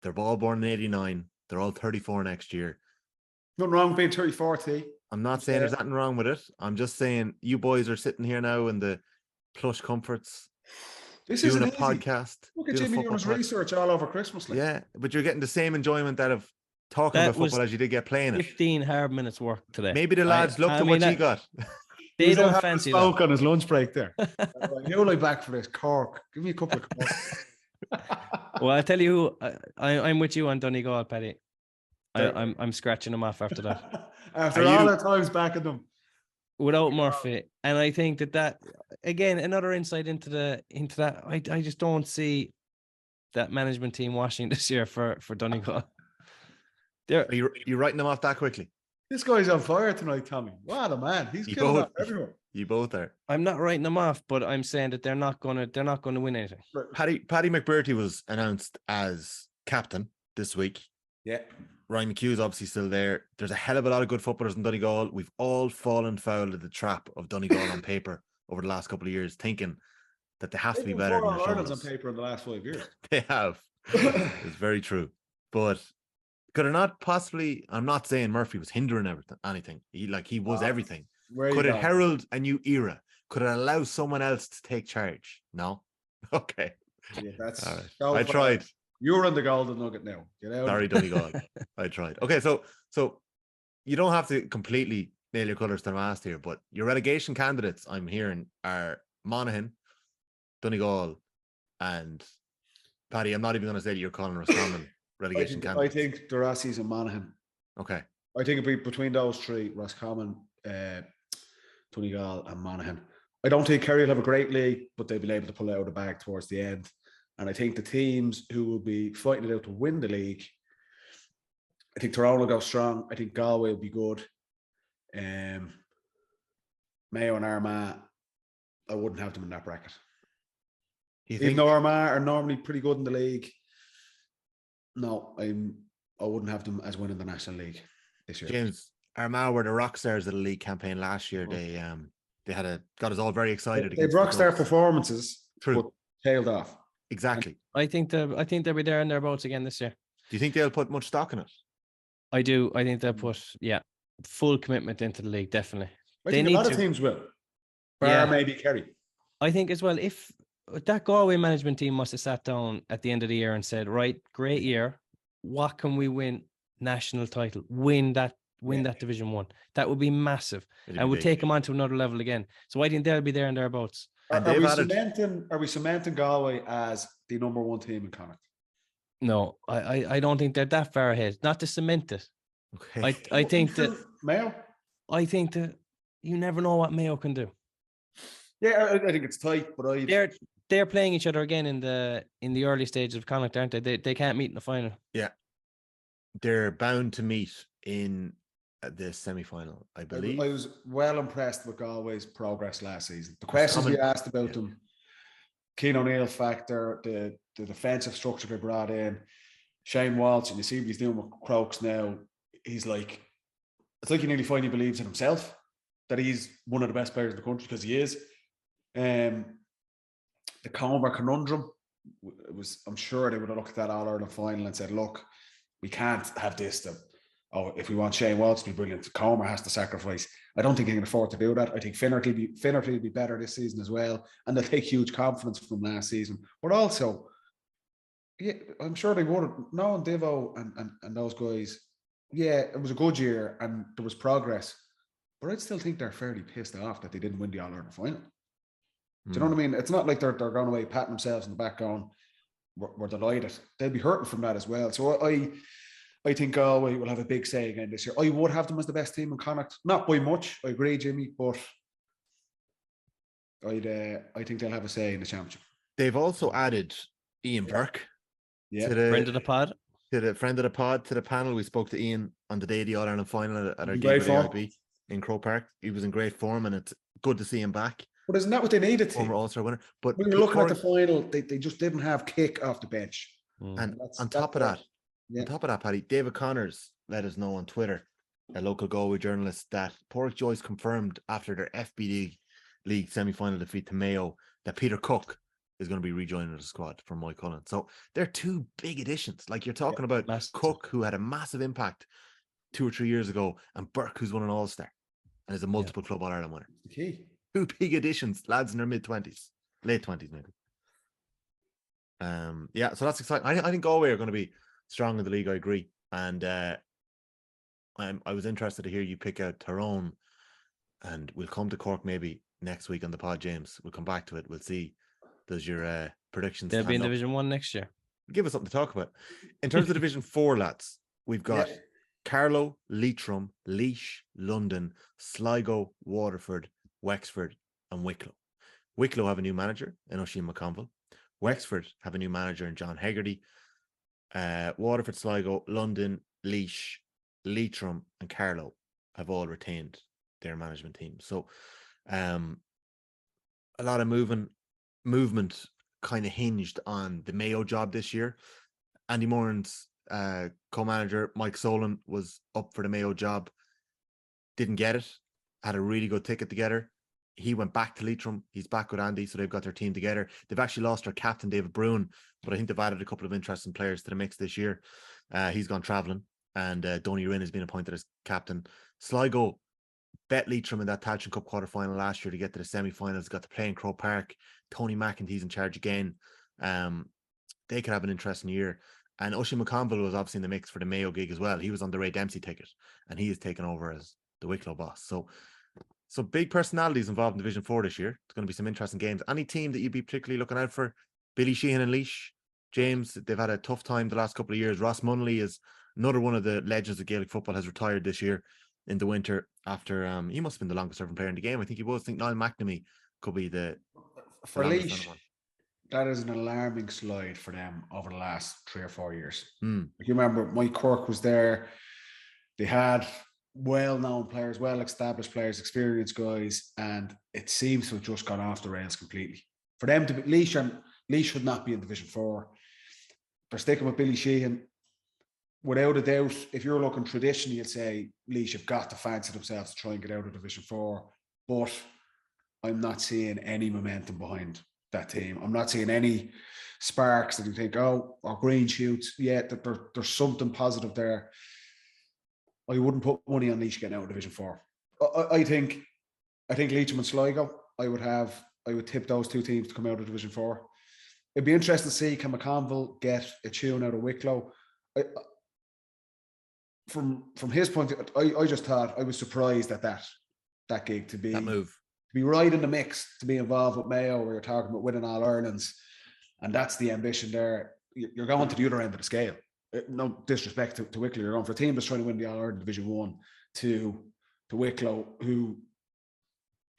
they're all born in '89. They're all 34 next year. Nothing wrong with being 34, T. I'm not saying there's nothing wrong with it. I'm just saying you boys are sitting here now in the plush comforts. This isn't doing a easy. podcast. Look at Jimmy doing his research all over Christmas. Like. Yeah, but you're getting the same enjoyment out of talking about football as you did get playing it. 15 hard minutes work today. Maybe the lads looked at what you got. They don't fancy that. Smoke on his lunch break there. You're like back for this Cork. Give me a couple of Cork. Well, I'll tell you who I'm with you on Donegal, Paddy. I'm scratching them off after that. After all the times back in them. Without Murphy. And I think that again, another insight into that. I just don't see that management team washing this year for Donegal. Are you writing them off that quickly? This guy's on fire tonight, Tommy. What a man. He's killing it everywhere. You both are. I'm not writing them off, but I'm saying that they're not gonna win anything. Paddy McBurty was announced as captain this week. Yeah. Ryan McHugh's obviously still there. There's a hell of a lot of good footballers in Donegal. We've all fallen foul of the trap of Donegal on paper over the last couple of years, thinking that they have to be better than Ireland's on paper in the last 5 years. They have. It's very true. But could it not possibly? I'm not saying Murphy was hindering anything. He was everything. Could it herald a new era? Could it allow someone else to take charge? No. Okay. Yeah, that's all right. I tried. You're on the golden nugget now. Get out. Sorry, Donegal. I tried. Okay, so you don't have to completely nail your colours to the mast here, but your relegation candidates I'm hearing are Monaghan, Donegal, and Paddy. I'm not even going to say that you're calling Roscommon relegation candidates. I think the Rossies and Monaghan. Okay. I think it'd be between those 3, Roscommon, Donegal and Monaghan. I don't think Kerry will have a great league, but they'll be able to pull out of the bag towards the end. And I think the teams who will be fighting it out to win the league, I think Tyrone will go strong. I think Galway will be good. Mayo and Armagh, I wouldn't have them in that bracket. Even though Armagh are normally pretty good in the league, no, I wouldn't have them as winning the National League this year. James, Armagh were the rock stars of the league campaign last year. They got us all very excited. They rock star performances, true, but tailed off. Exactly. I think they'll be there and thereabouts again this year. Do you think they'll put much stock in it? I do. I think they'll put full commitment into the league. Definitely. I think a lot of teams will. Maybe Kerry. I think as well. If that Galway management team must have sat down at the end of the year and said, "Right, great year. What can we win? National title. Win that Division 1. That would be massive, and would take them on to another level again." So I think they'll be there and thereabouts. Are we cementing Galway as the number 1 team in Connacht? No, I don't think they're that far ahead. Not to cement it. Okay. I think that Mayo. I think that you never know what Mayo can do. Yeah, I think it's tight, but they're playing each other again in the early stages of Connacht, aren't they? They can't meet in the final. Yeah, they're bound to meet in the semi-final, I believe. I was well impressed with Galway's progress last season. The questions we asked about them, Keane O'Neill factor, the defensive structure they brought in, Shane Walsh, and you see what he's doing with Crokes now. He's like, it's like he nearly finally believes in himself that he's one of the best players in the country, because he is. The Comer conundrum, it was, I'm sure they would have looked at that All-Ireland final and said, look, we can't have this. If we want Shane Walsh to be brilliant, Comer has to sacrifice. I don't think he can afford to do that. I think Finnerty will be better this season as well, and they'll take huge confidence from last season. But also, yeah, I'm sure they would have. Knowing Divo and those guys, yeah, it was a good year and there was progress. But I'd still think they're fairly pissed off that they didn't win the All-Ireland final. Do you know what I mean? It's not like they're going away patting themselves in the back going, we're delighted. They'll be hurting from that as well. So I think Galway will have a big say again this year. I would have them as the best team in Connacht. Not by much, I agree, Jimmy, but I think they'll have a say in the championship. They've also added Ian Burke Yeah. to the Friend of the pod. To the friend of the pod, to the panel. We spoke to Ian on the day of the All-Ireland final at our In gig great with form. AIB in Croke Park. He was in great form, and it's good to see him back. But isn't that what they needed to? Former All-Star winner. But we were looking at the final, they just didn't have kick off the bench. And on top of that, Paddy, David Connors let us know on Twitter, a local Galway journalist, that Pádraic Joyce confirmed after their FBD League semi-final defeat to Mayo that Peter Cook is going to be rejoining the squad from Mike Cullen. So they're two big additions. Like, you're talking about Cook, who had a massive impact 2 or 3 years ago, and Burke, who's won an All-Star and is a multiple Club All-Ireland winner. The key. Two big additions, lads in their mid-20s, late 20s maybe. Yeah, so that's exciting. I think Galway are going to be strong in the league, I agree. And I was interested to hear you pick out Tyrone, and we'll come to Cork maybe next week on the pod, James. We'll come back to it. We'll see. Does your predictions They'll be in stand up? Division 1 next year. Give us something to talk about. In terms of Division 4, lads, we've got Carlow, Leitrim, Laois, London, Sligo, Waterford, Wexford, and Wicklow. Wicklow have a new manager in Oisin McConville. Wexford have a new manager in John Hegarty. Waterford, Sligo, London, Laois, Leitrim, and Carlow have all retained their management team. So a lot of movement kind of hinged on the Mayo job this year. Andy Moran's co-manager Mike Solon was up for the Mayo job, didn't get it, had a really good ticket together. He went back to Leitrim. He's back with Andy, so they've got their team together. They've actually lost their captain, David Bruin, but I think they've added a couple of interesting players to the mix this year. He's gone travelling, and Donny Rinn has been appointed as captain. Sligo bet Leitrim in that Tailteann Cup quarter-final last year to get to the semi-finals, got to play in Croke Park. Tony McEntee's in charge again. They could have an interesting year. And Oisin McConville was obviously in the mix for the Mayo gig as well. He was on the Ray Dempsey ticket, and he is taken over as the Wicklow boss. So big personalities involved in Division 4 this year. It's going to be some interesting games. Any team that you'd be particularly looking out for? Billy Sheehan and Laois. James, they've had a tough time the last couple of years. Ross Munley is another one of the legends of Gaelic football, has retired this year in the winter after he must have been the longest serving player in the game. I think he was. I think Niall McNamee could be the for Laois. That is an alarming slide for them over the last 3 or 4 years. You remember Mike Cork was there. They had well-known players, well-established players, experienced guys, and it seems to have just gone off the rails completely. For them to be Laois should not be in Division 4. They're sticking with Billy Sheehan. Without a doubt, if you're looking traditionally, you'd say Laois have got to fancy themselves to try and get out of Division 4. But I'm not seeing any momentum behind that team. I'm not seeing any sparks that you think, or green shoots. Yeah, that there's something positive there. I wouldn't put money on Laois getting out of Division 4. I think Leitrim and Sligo, I would tip those two teams to come out of Division 4. It'd be interesting to see, can McConville get a tune out of Wicklow? From his point of view, I just thought, I was surprised at that gig, to be that move, to be right in the mix, to be involved with Mayo, where you're talking about winning All Irelands, and that's the ambition there. You're going to the other end of the scale. No disrespect to Wicklow, you're going for a team that's trying to win the All Ireland Division 1 to Wicklow, who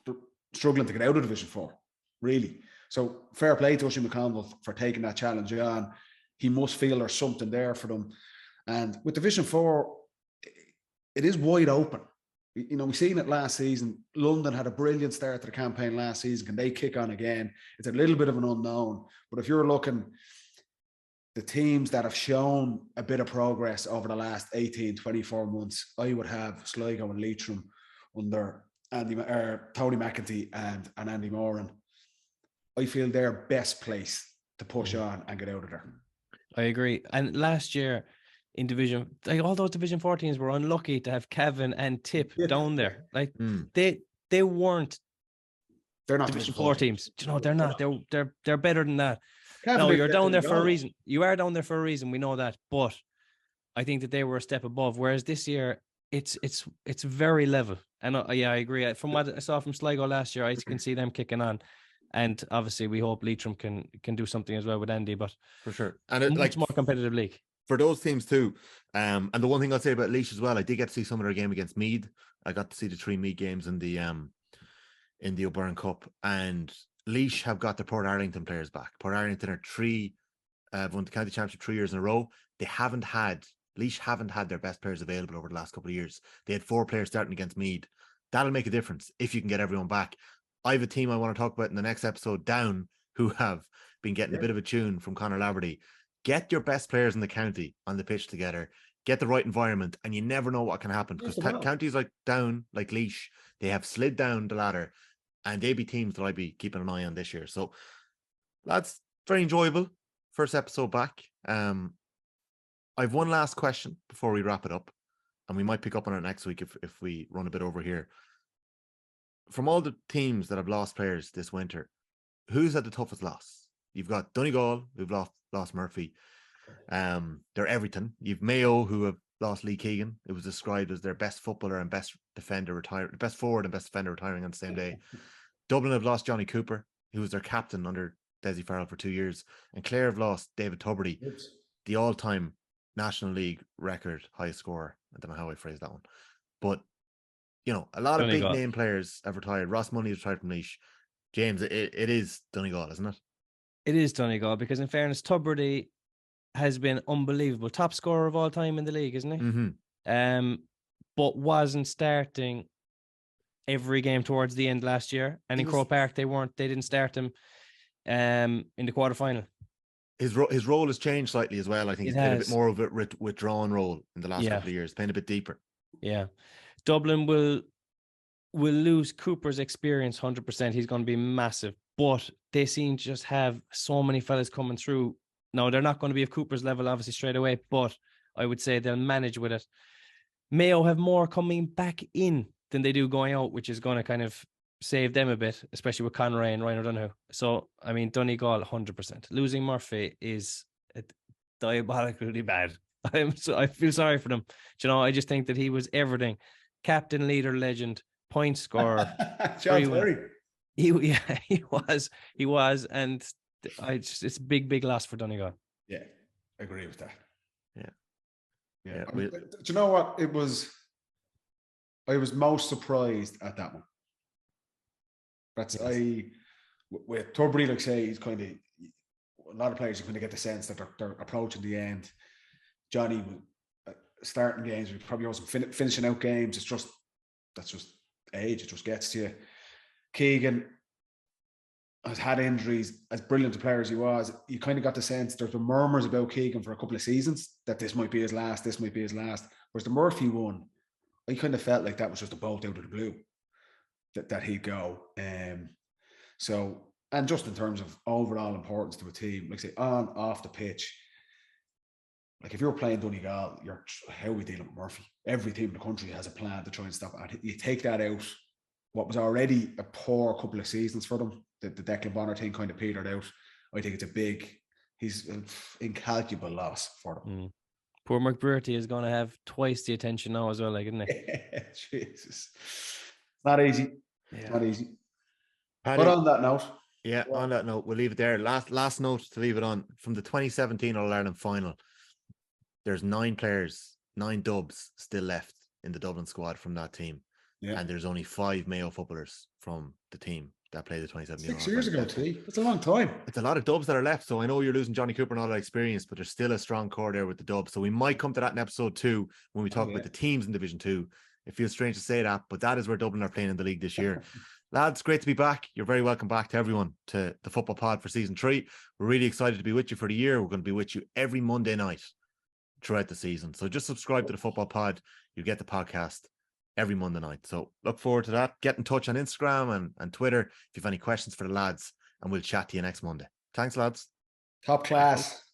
they're struggling to get out of Division 4, really. So fair play to Oisin McConville for taking that challenge on. He must feel there's something there for them. And with Division 4, it is wide open. You know, we've seen it last season. London had a brilliant start to the campaign last season. Can they kick on again? It's a little bit of an unknown. But if you're looking, the teams that have shown a bit of progress over the last 18, 24 months, I would have Sligo and Leitrim under Tony McEntee and Andy Moran. I feel they're best placed to push on and get out of there. I agree. And last year in Division, like all those Division 4 teams were unlucky to have Kevin and Tip down there. Like they weren't. They're not Division 4 teams. You know, they're not. They're better than that. Kevin, no, you're down there for a reason. You are down there for a reason. We know that. But I think that they were a step above. Whereas this year, it's very level. And I agree. From what I saw from Sligo last year, I can see them kicking on. And obviously, we hope Leitrim can do something as well with Andy. But for sure, and it's much more competitive league for those teams too. And the one thing I'll say about Laois as well, I did get to see some of their game against Meath. I got to see the 3 Meath games in the O'Byrne Cup, and Laois have got the Port Arlington players back. Port Arlington are won the county championship 3 years in a row. Laois haven't had their best players available over the last couple of years. They had 4 players starting against Meath. That'll make a difference if you can get everyone back. I have a team I want to talk about in the next episode, Down, who have been getting a bit of a tune from Conor Laverty. Get your best players in the county on the pitch together. Get the right environment, and you never know what can happen, because counties like Down, like Laois, they have slid down the ladder, and they be teams that I'd be keeping an eye on this year. So, lads, very enjoyable. First episode back. I've one last question before we wrap it up, and we might pick up on it next week if we run a bit over here. From all the teams that have lost players this winter, who's had the toughest loss? You've got Donegal, who've lost Murphy. They're everything. You've Mayo, who have lost Lee Keegan. It was described as their best footballer and best defender best forward and best defender retiring on the same day. Dublin have lost Johnny Cooper, who was their captain under Desi Farrell for 2 years. And Clare have lost David Tuberty, the all-time National League record highest scorer. I don't know how I phrased that one. But, you know, a lot of big name players have retired. Ross Money retired from Laois. James, it is Donegal, isn't it? It is Donegal, because in fairness, Tuberty has been unbelievable. Top scorer of all time in the league, isn't he? Mm-hmm. But wasn't starting every game towards the end last year. And in Croke Park, they didn't start him in the quarterfinal. His role has changed slightly as well. I think he's played a bit more of a withdrawn role in the last couple of years, playing a bit deeper. Yeah. Dublin will lose Cooper's experience 100%. He's going to be massive. But they seem to just have so many fellas coming through. Now, they're not going to be of Cooper's level, obviously, straight away, but I would say they'll manage with it. Mayo have more coming back in than they do going out, which is going to kind of save them a bit, especially with Conray and Ryan O'Donoghue. So, I mean, Donegal, 100%. Losing Murphy is diabolically bad. I feel sorry for them. You know, I just think that he was everything. Captain, leader, legend, point scorer. He was. And it's a big loss for Donegal. Yeah, I agree with that. Yeah. I mean, do you know what? I was most surprised at that one. With Tuberty, like say, he's kind of, a lot of players, you kind of get the sense that they're approaching the end. Johnny starting games, he probably wasn't finishing out games. That's just age. It just gets to you. Keegan has had injuries. As brilliant a player as he was, you kind of got the sense there's been murmurs about Keegan for a couple of seasons that this might be his last. Whereas the Murphy one, I kind of felt like that was just a bolt out of the blue that he'd go. So, and just in terms of overall importance to a team, like say on, off the pitch, like if you're playing Donegal, how are we dealing with Murphy? Every team in the country has a plan to try and stop it. You take that out, what was already a poor couple of seasons for them, the Declan Bonner thing kind of petered out. I think he's an incalculable loss for them. Poor McBrearty is going to have twice the attention now as well, like, isn't it? Jesus. Not easy. Yeah. Not easy. Paddy, but on that note. Yeah, on that note, we'll leave it there. Last note to leave it on. From the 2017 All-Ireland final, there's 9 players, 9 dubs still left in the Dublin squad from that team. Yeah. And there's only 5 Mayo footballers from the team that played the 2017 6 years ago, T. That's a long time. It's a lot of dubs that are left. So I know you're losing Johnny Cooper and all that experience, but there's still a strong core there with the dubs. So we might come to that in episode 2 when we talk about the teams in Division 2. It feels strange to say that, but that is where Dublin are playing in the league this year. Lads, great to be back. You're very welcome back to everyone to the Football Pod for season 3. We're really excited to be with you for the year. We're going to be with you every Monday night throughout the season. So just subscribe to the Football Pod. You'll get the podcast every Monday night. So look forward to that. Get in touch on Instagram and Twitter if you have any questions for the lads, and we'll chat to you next Monday. Thanks, lads. Top class.